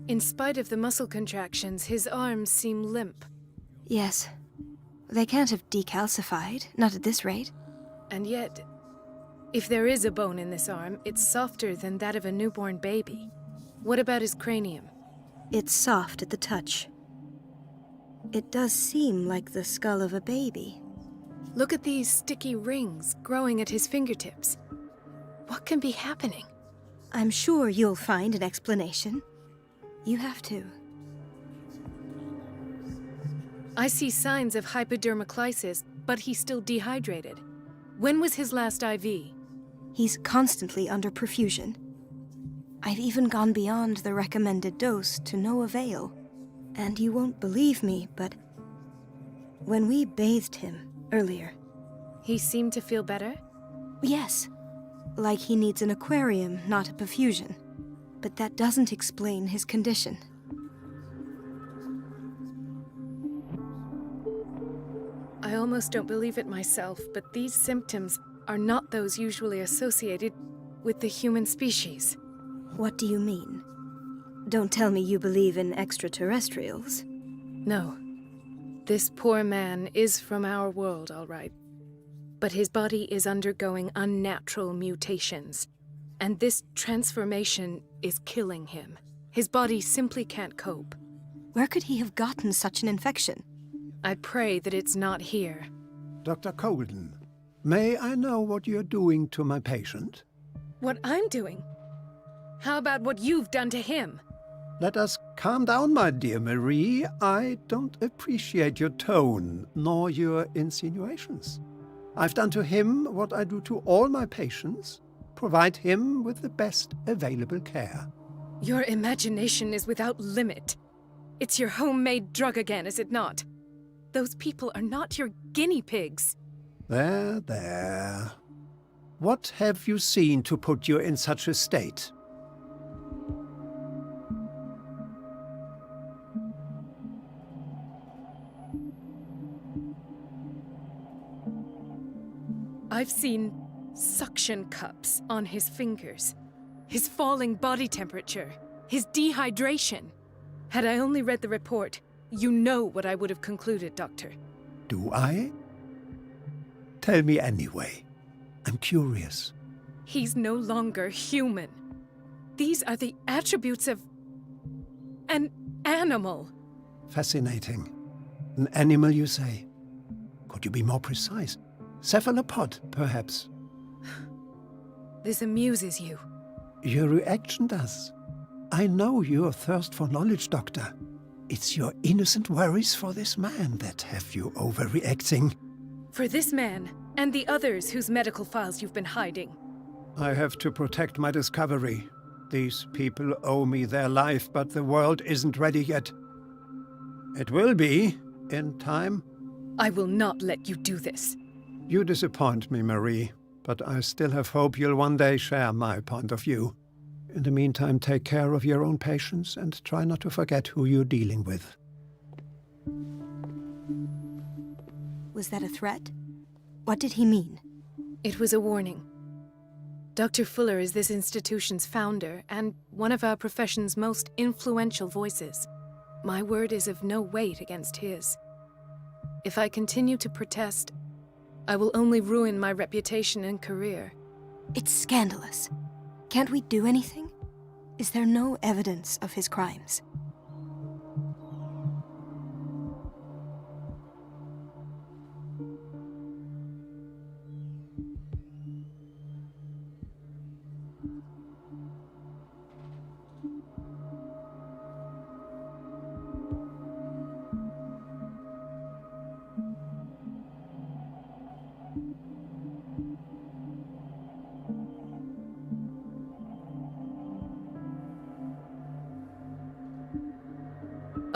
In spite of the muscle contractions, his arms seem limp. Yes. They can't have decalcified, not at this rate. And yet, if there is a bone in this arm, it's softer than that of a newborn baby. What about his cranium? It's soft at the touch. It does seem like the skull of a baby. Look at these sticky rings growing at his fingertips. What can be happening? I'm sure you'll find an explanation. You have to. I see signs of hypodermoclysis, but he's still dehydrated. When was his last IV? He's constantly under perfusion. I've even gone beyond the recommended dose to no avail. And you won't believe me, but when we bathed him earlier... He seemed to feel better? Yes. Like he needs an aquarium, not a perfusion. But that doesn't explain his condition. I almost don't believe it myself, but these symptoms are not those usually associated with the human species. What do you mean? Don't tell me you believe in extraterrestrials. No. This poor man is from our world, all right. But his body is undergoing unnatural mutations. And this transformation is killing him. His body simply can't cope. Where could he have gotten such an infection? I pray that it's not here. Dr. Colden, may I know what you're doing to my patient? What I'm doing? How about what you've done to him? Let us calm down, my dear Marie. I don't appreciate your tone, nor your insinuations. I've done to him what I do to all my patients. Provide him with the best available care. Your imagination is without limit. It's your homemade drug again, is it not? Those people are not your guinea pigs. There, there. What have you seen to put you in such a state? I've seen suction cups on his fingers, his falling body temperature, his dehydration. Had I only read the report, you know what I would have concluded, Doctor. Do I? Tell me anyway. I'm curious. He's no longer human. These are the attributes of an animal. Fascinating. An animal, you say? Could you be more precise? Cephalopod, perhaps? This amuses you. Your reaction does. I know your thirst for knowledge, Doctor. It's your innocent worries for this man that have you overreacting. For this man, and the others whose medical files you've been hiding. I have to protect my discovery. These people owe me their life, but the world isn't ready yet. It will be, in time. I will not let you do this. You disappoint me, Marie, but I still have hope you'll one day share my point of view. In the meantime, take care of your own patients and try not to forget who you're dealing with. Was that a threat? What did he mean? It was a warning. Dr. Fuller is this institution's founder and one of our profession's most influential voices. My word is of no weight against his. If I continue to protest, I will only ruin my reputation and career. It's scandalous. Can't we do anything? Is there no evidence of his crimes?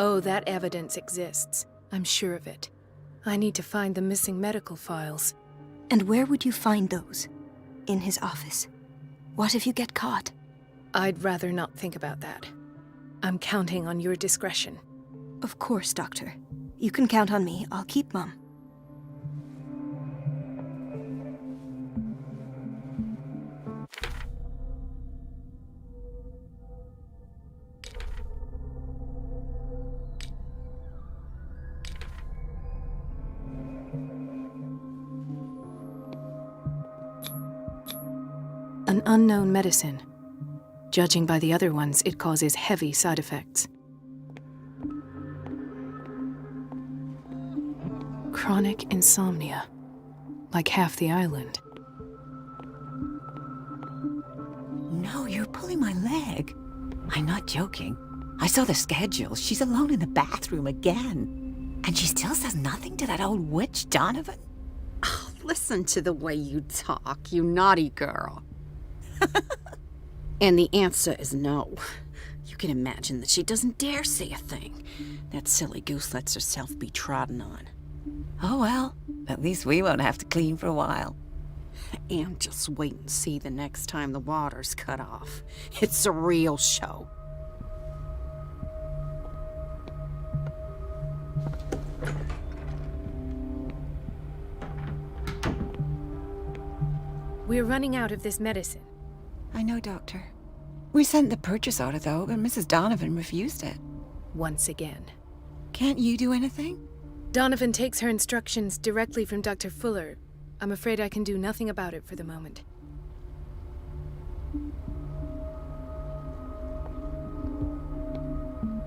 Oh, that evidence exists. I'm sure of it. I need to find the missing medical files. And where would you find those? In his office? What if you get caught? I'd rather not think about that. I'm counting on your discretion. Of course, Doctor. You can count on me. I'll keep Mum. An unknown medicine. Judging by the other ones, it causes heavy side effects. Chronic insomnia. Like half the island. No, you're pulling my leg. I'm not joking. I saw the schedule. She's alone in the bathroom again. And she still says nothing to that old witch, Donovan? Oh, listen to the way you talk, you naughty girl. And the answer is no. You can imagine that she doesn't dare say a thing. That silly goose lets herself be trodden on. Oh well, at least we won't have to clean for a while. And just wait and see the next time the water's cut off. It's a real show. We're running out of this medicine. I know, Doctor. We sent the purchase order, though, and Mrs. Donovan refused it. Once again. Can't you do anything? Donovan takes her instructions directly from Dr. Fuller. I'm afraid I can do nothing about it for the moment.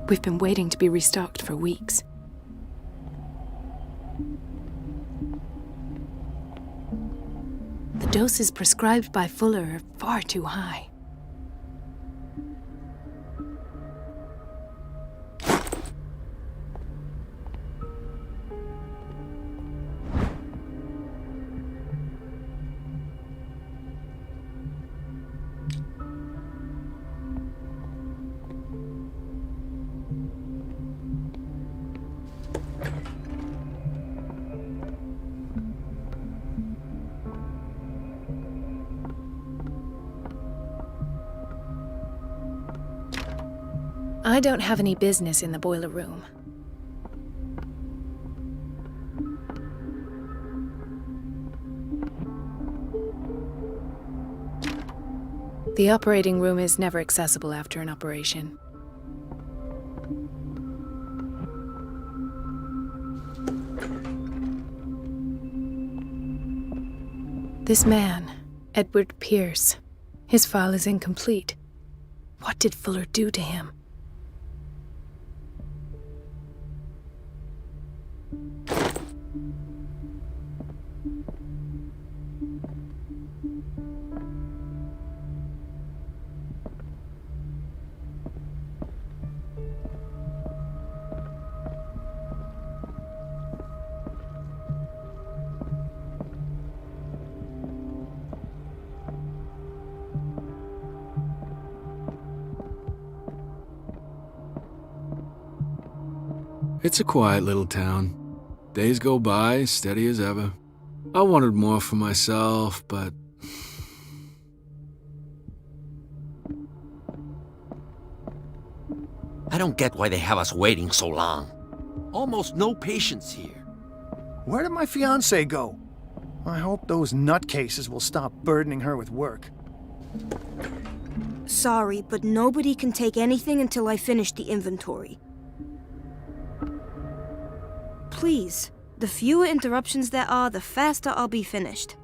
We've been waiting to be restocked for weeks. The doses prescribed by Fuller are far too high. I don't have any business in the boiler room. The operating room is never accessible after an operation. This man, Edward Pierce, his file is incomplete. What did Fuller do to him? It's a quiet little town. Days go by, steady as ever. I wanted more for myself, but... I don't get why they have us waiting so long. Almost no patients here. Where did my fiancée go? I hope those nutcases will stop burdening her with work. Sorry, but nobody can take anything until I finish the inventory. Please, the fewer interruptions there are, the faster I'll be finished.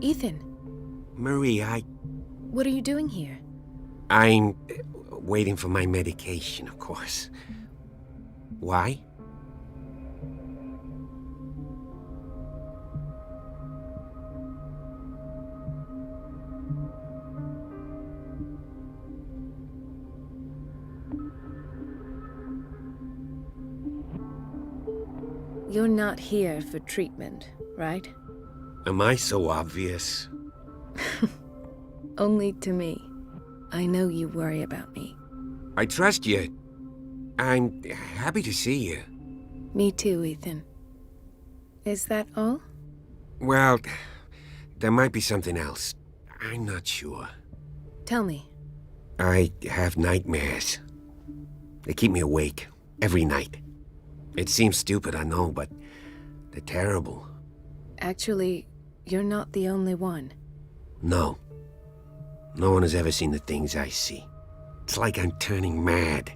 Ethan, Marie, what are you doing here? I'm waiting for my medication, of course. Why? You're not here for treatment, right? Am I so obvious? Only to me. I know you worry about me. I trust you. I'm happy to see you. Me too, Ethan. Is that all? Well, there might be something else. I'm not sure. Tell me. I have nightmares. They keep me awake every night. It seems stupid, I know, but they're terrible. Actually, you're not the only one. No. No one has ever seen the things I see. It's like I'm turning mad.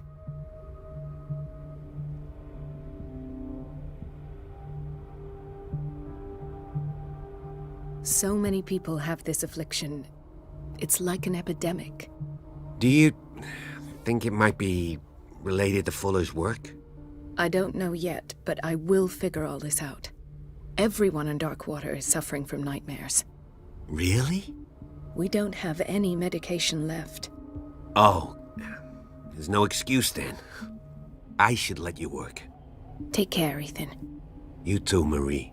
So many people have this affliction. It's like an epidemic. Do you think it might be related to Fuller's work? I don't know yet, but I will figure all this out. Everyone in Darkwater is suffering from nightmares. Really? We don't have any medication left. Oh, there's no excuse then. I should let you work. Take care, Ethan. You too, Marie.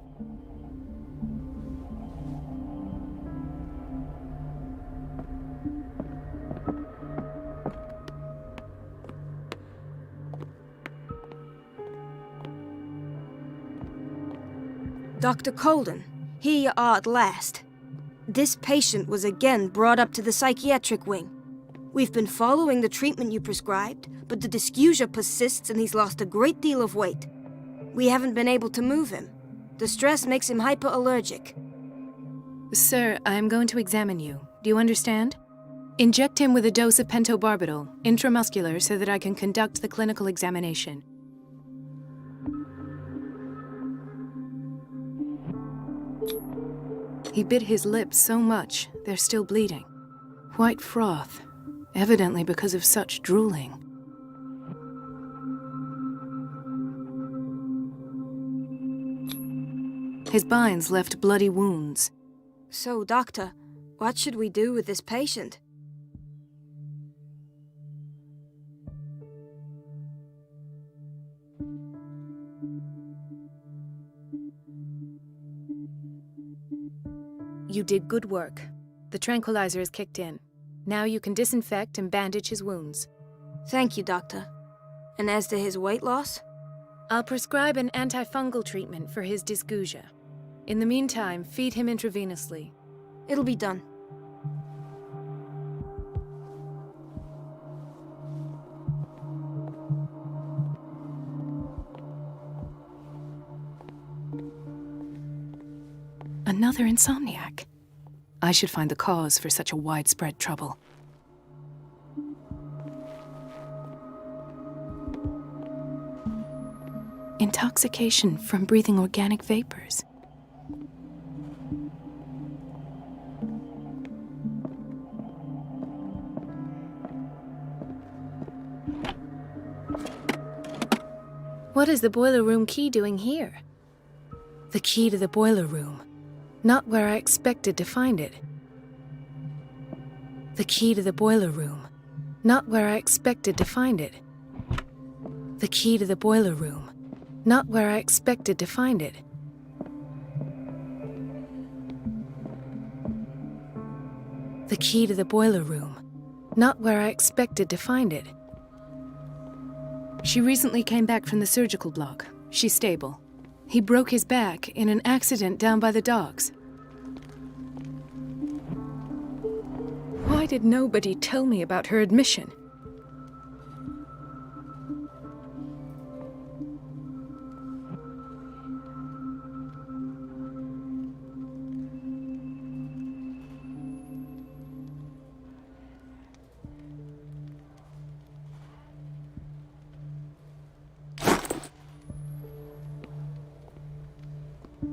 Dr. Colden, here you are at last. This patient was again brought up to the psychiatric wing. We've been following the treatment you prescribed, but the dysgeusia persists and he's lost a great deal of weight. We haven't been able to move him. The stress makes him hyperallergic. Sir, I am going to examine you. Do you understand? Inject him with a dose of pentobarbital, intramuscular, so that I can conduct the clinical examination. He bit his lips so much, they're still bleeding. White froth, evidently because of such drooling. His binds left bloody wounds. So, Doctor, what should we do with this patient? You did good work. The tranquilizer is kicked in. Now you can disinfect and bandage his wounds. Thank you, Doctor. And as to his weight loss? I'll prescribe an antifungal treatment for his dysgeusia. In the meantime, feed him intravenously. It'll be done. Another insomniac. I should find the cause for such a widespread trouble. Intoxication from breathing organic vapors. What is the boiler room key doing here? The key to the boiler room. Not where I expected to find it. The key to the boiler room. Not where I expected to find it. The key to the boiler room. Not where I expected to find it. The key to the boiler room. Not where I expected to find it. She recently came back from the surgical block. She's stable. He broke his back in an accident down by the docks. Why did nobody tell me about her admission?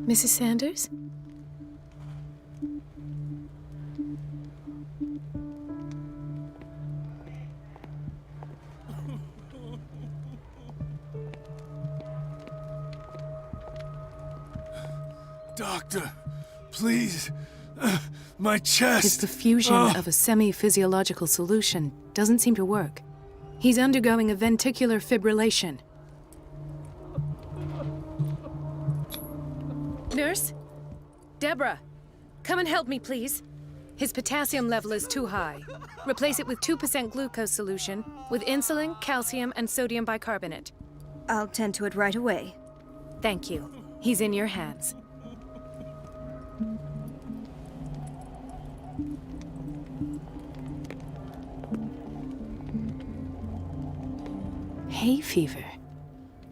Mrs. Sanders? Doctor, please. My chest. His diffusion of a semi-physiological solution doesn't seem to work. He's undergoing a ventricular fibrillation. Nurse? Deborah, come and help me, please. His potassium level is too high. Replace it with 2% glucose solution with insulin, calcium, and sodium bicarbonate. I'll tend to it right away. Thank you. He's in your hands. Hay fever.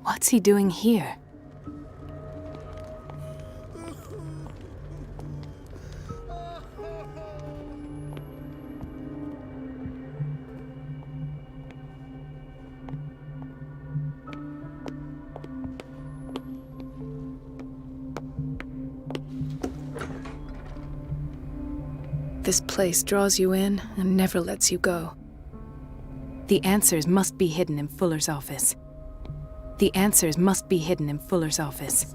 What's he doing here? This place draws you in and never lets you go. The answers must be hidden in Fuller's office. The answers must be hidden in Fuller's office.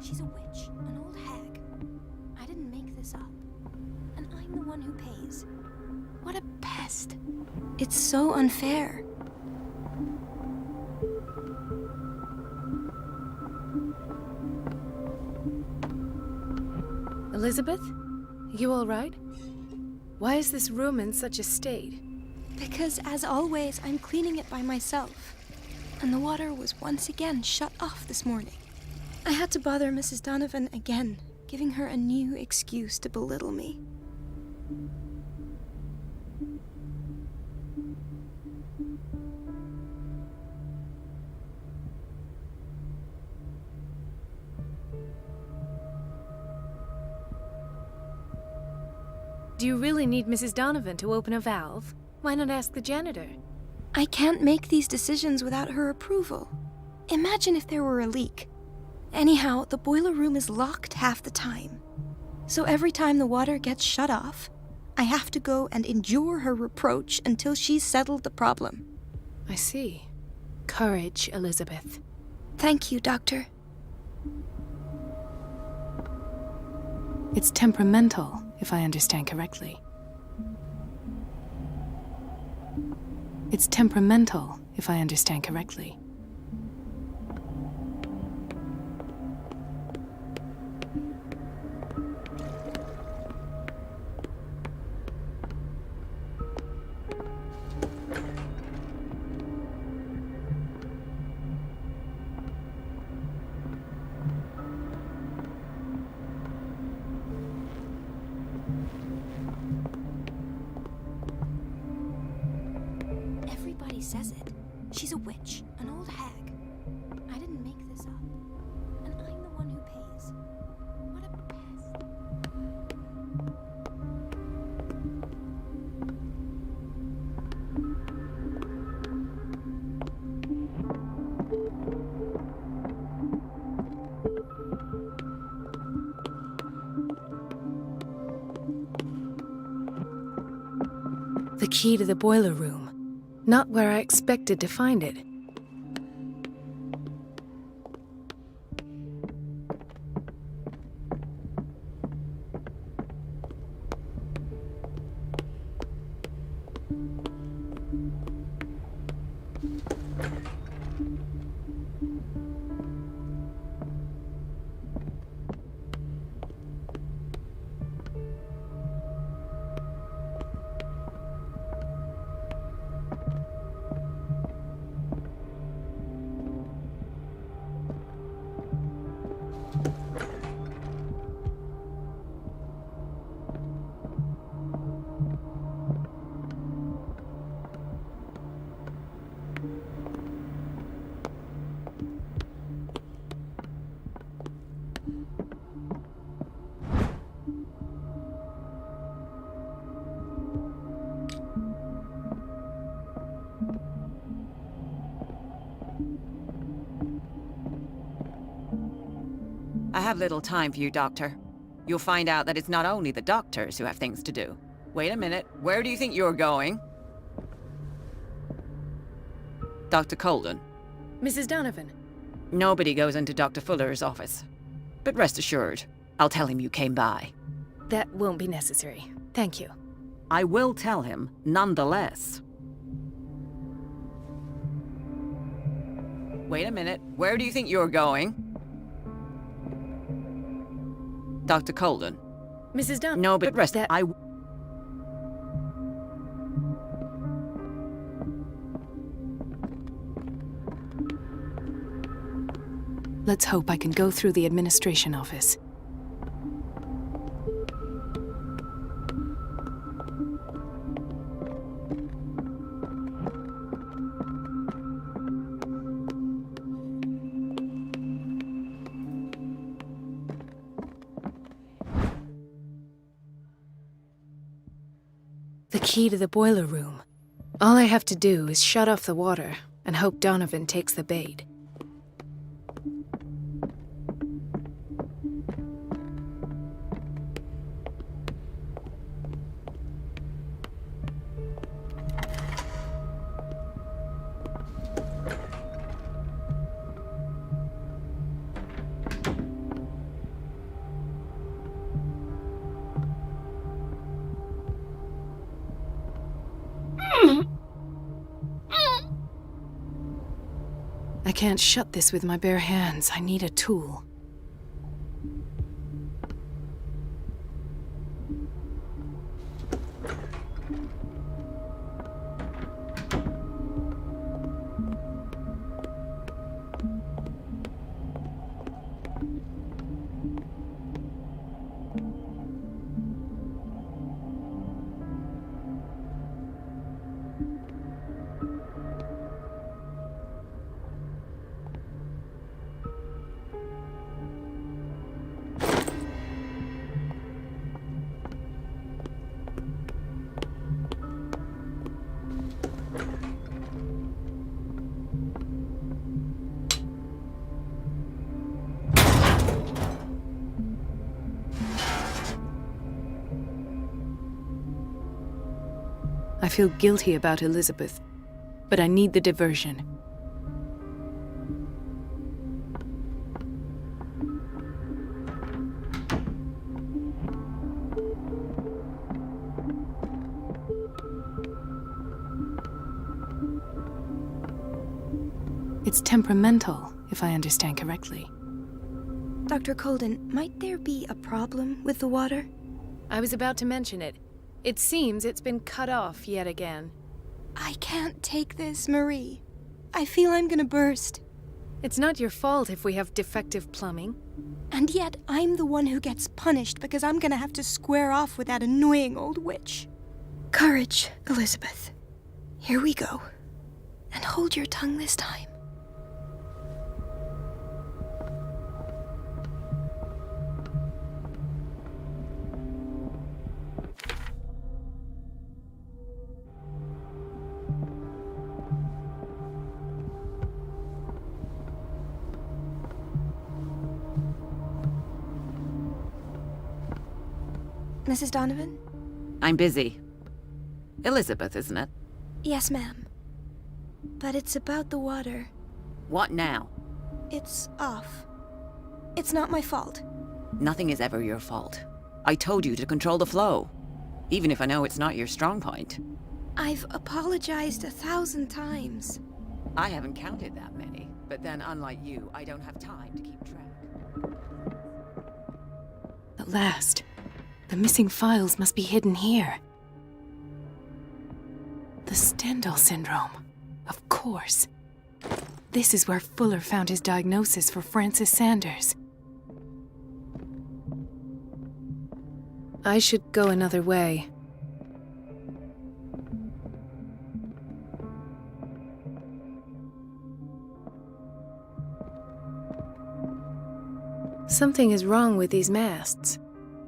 She's a witch, an old hag. I didn't make this up. And I'm the one who pays. What a pest. It's so unfair. Elizabeth? You all right? Why is this room in such a state? Because, as always, I'm cleaning it by myself. And the water was once again shut off this morning. I had to bother Mrs. Donovan again, giving her a new excuse to belittle me. Do you really need Mrs. Donovan to open a valve? Why not ask the janitor? I can't make these decisions without her approval. Imagine if there were a leak. Anyhow, the boiler room is locked half the time. So every time the water gets shut off, I have to go and endure her reproach until she's settled the problem. I see. Courage, Elizabeth. Thank you, Doctor. It's temperamental, if I understand correctly. It's temperamental, if I understand correctly. says it. She's a witch, an old hag. I didn't make this up. And I'm the one who pays. What a pest. The key to the boiler room. Not where I expected to find it. I have little time for you, Doctor. You'll find out that it's not only the doctors who have things to do. Wait a minute. Where do you think you're going? Dr. Colden. Mrs. Donovan. Nobody goes into Dr. Fuller's office. But rest assured, I'll tell him you came by. That won't be necessary. Thank you. I will tell him, nonetheless. Wait a minute. Where do you think you're going? Dr. Colden. Mrs. Donovan. No, but rest. Let's hope I can go through the administration office. The key to the boiler room. All I have to do is shut off the water and hope Donovan takes the bait. I can't shut this with my bare hands. I need a tool. I feel guilty about Elizabeth, but I need the diversion. It's temperamental, if I understand correctly. Dr. Colden, might there be a problem with the water? I was about to mention it. It seems it's been cut off yet again. I can't take this, Marie. I feel I'm gonna burst. It's not your fault if we have defective plumbing. And yet, I'm the one who gets punished because I'm gonna have to square off with that annoying old witch. Courage, Elizabeth. Here we go. And hold your tongue this time. Mrs. Donovan? I'm busy. Elizabeth, isn't it? Yes, ma'am. But it's about the water. What now? It's off. It's not my fault. Nothing is ever your fault. I told you to control the flow, even if I know it's not your strong point. I've apologized 1,000 times. I haven't counted that many, but then unlike you, I don't have time to keep track. At last. The missing files must be hidden here. The Stendhal syndrome. Of course. This is where Fuller found his diagnosis for Francis Sanders. I should go another way. Something is wrong with these masts.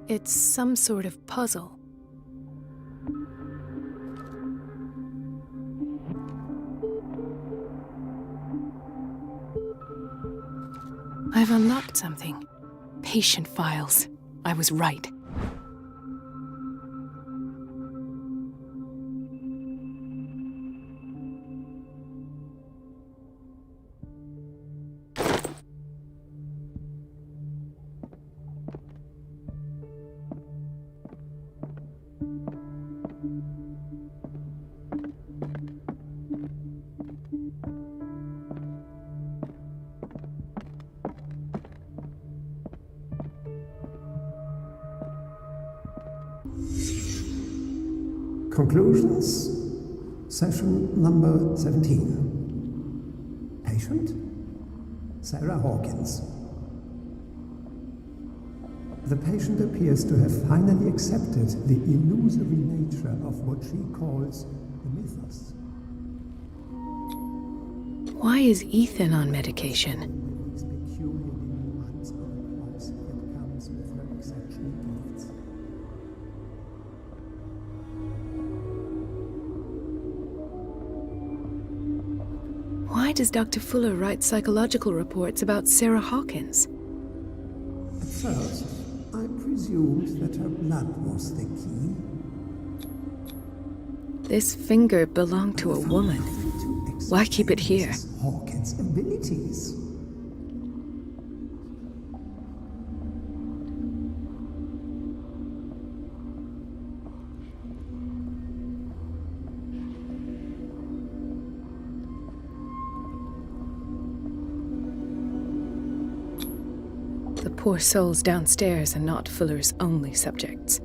It's some sort of puzzle. I've unlocked something. Patient files. I was right. Conclusions, session number 17. Patient, Sarah Hawkins. The patient appears to have finally accepted the illusory nature of what she calls the mythos. Why is Ethan on medication? These peculiar delusions of the cross that comes with her exceptional gifts. Why does Dr. Fuller write psychological reports about Sarah Hawkins? At first, I presumed that her blood was the key. This finger belonged to a woman. Why keep it here? Hawkins' abilities. The poor souls downstairs are not Fuller's only subjects.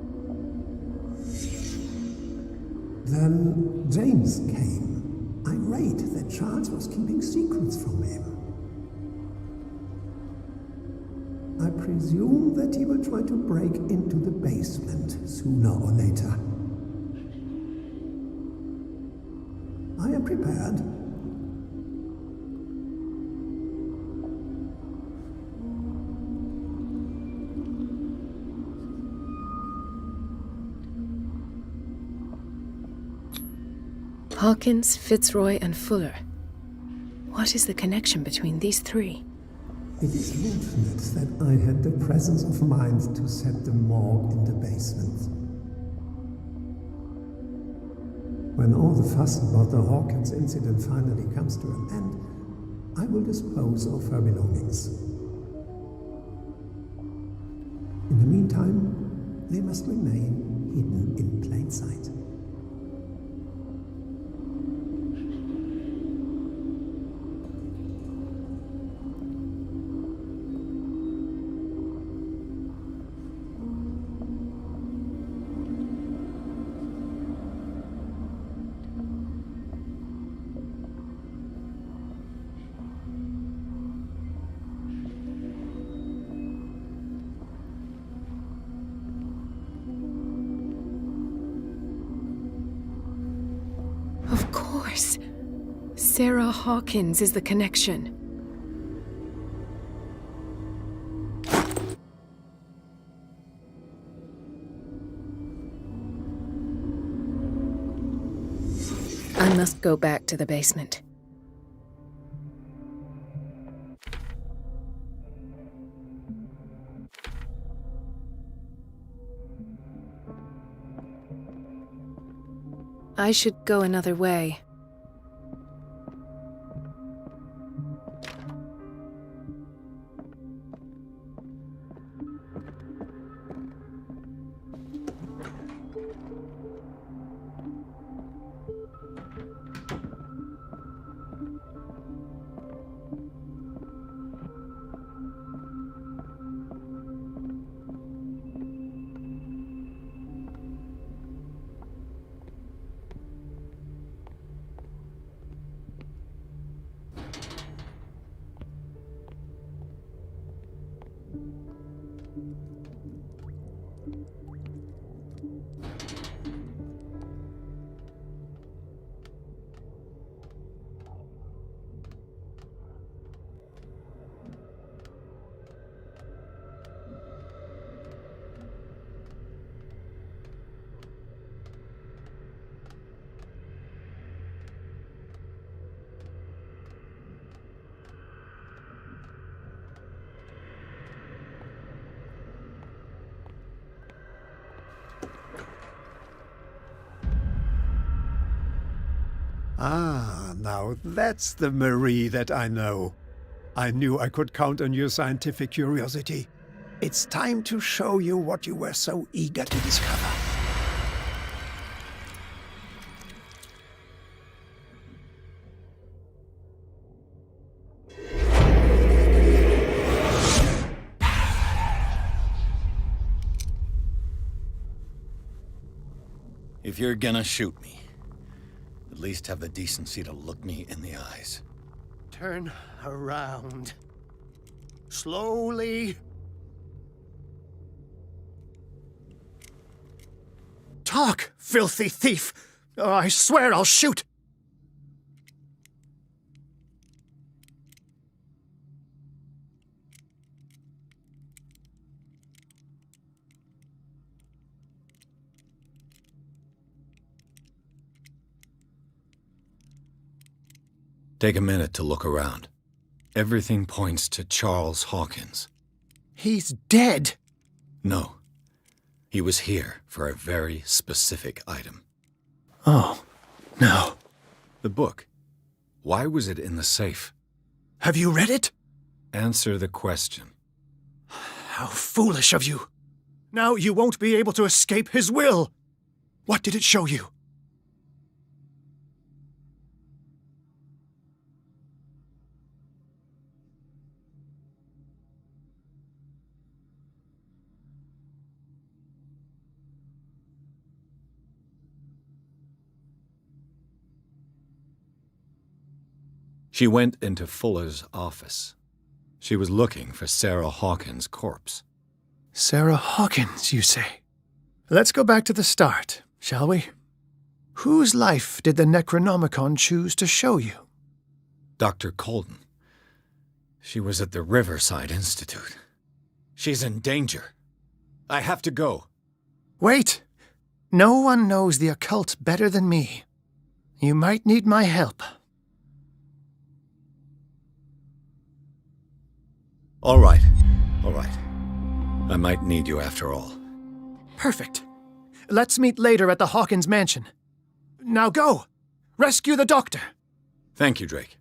Then James came, irate that Charles was keeping secrets from him. I presume that he will try to break into the basement sooner or later. I am prepared. Hawkins, Fitzroy, and Fuller. What is the connection between these three? It is fortunate that I had the presence of mind to set the morgue in the basement. When all the fuss about the Hawkins incident finally comes to an end, I will dispose of her belongings. In the meantime, they must remain hidden in plain sight. Será Hawkins is the connection. I must go back to the basement. I should go another way. Ah, now that's the Marie that I know. I knew I could count on your scientific curiosity. It's time to show you what you were so eager to discover. If you're gonna shoot me, at least have the decency to look me in the eyes. Turn around. Slowly. Talk, filthy thief! Oh, I swear I'll shoot! Take a minute to look around. Everything points to Charles Hawkins. He's dead! No. He was here for a very specific item. Oh, no. The book. Why was it in the safe? Have you read it? Answer the question. How foolish of you. Now you won't be able to escape his will. What did it show you? She went into Fuller's office. She was looking for Sarah Hawkins' corpse. Sarah Hawkins, you say? Let's go back to the start, shall we? Whose life did the Necronomicon choose to show you? Dr. Colden. She was at the Riverside Institute. She's in danger. I have to go. Wait! No one knows the occult better than me. You might need my help. All right. I might need you after all. Perfect. Let's meet later at the Hawkins mansion. Now go! Rescue the doctor! Thank you, Drake.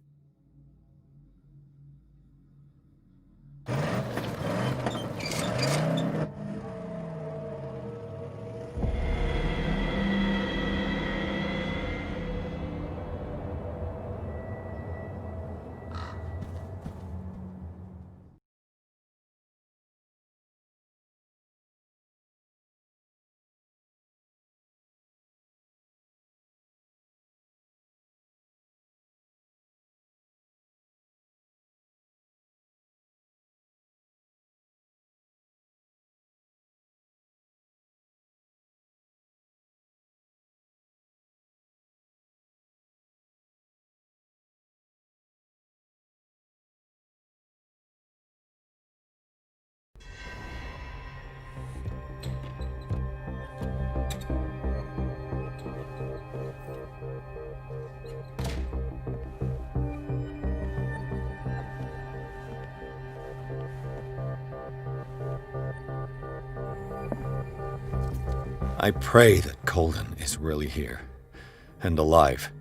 I pray that Colden is really here and alive.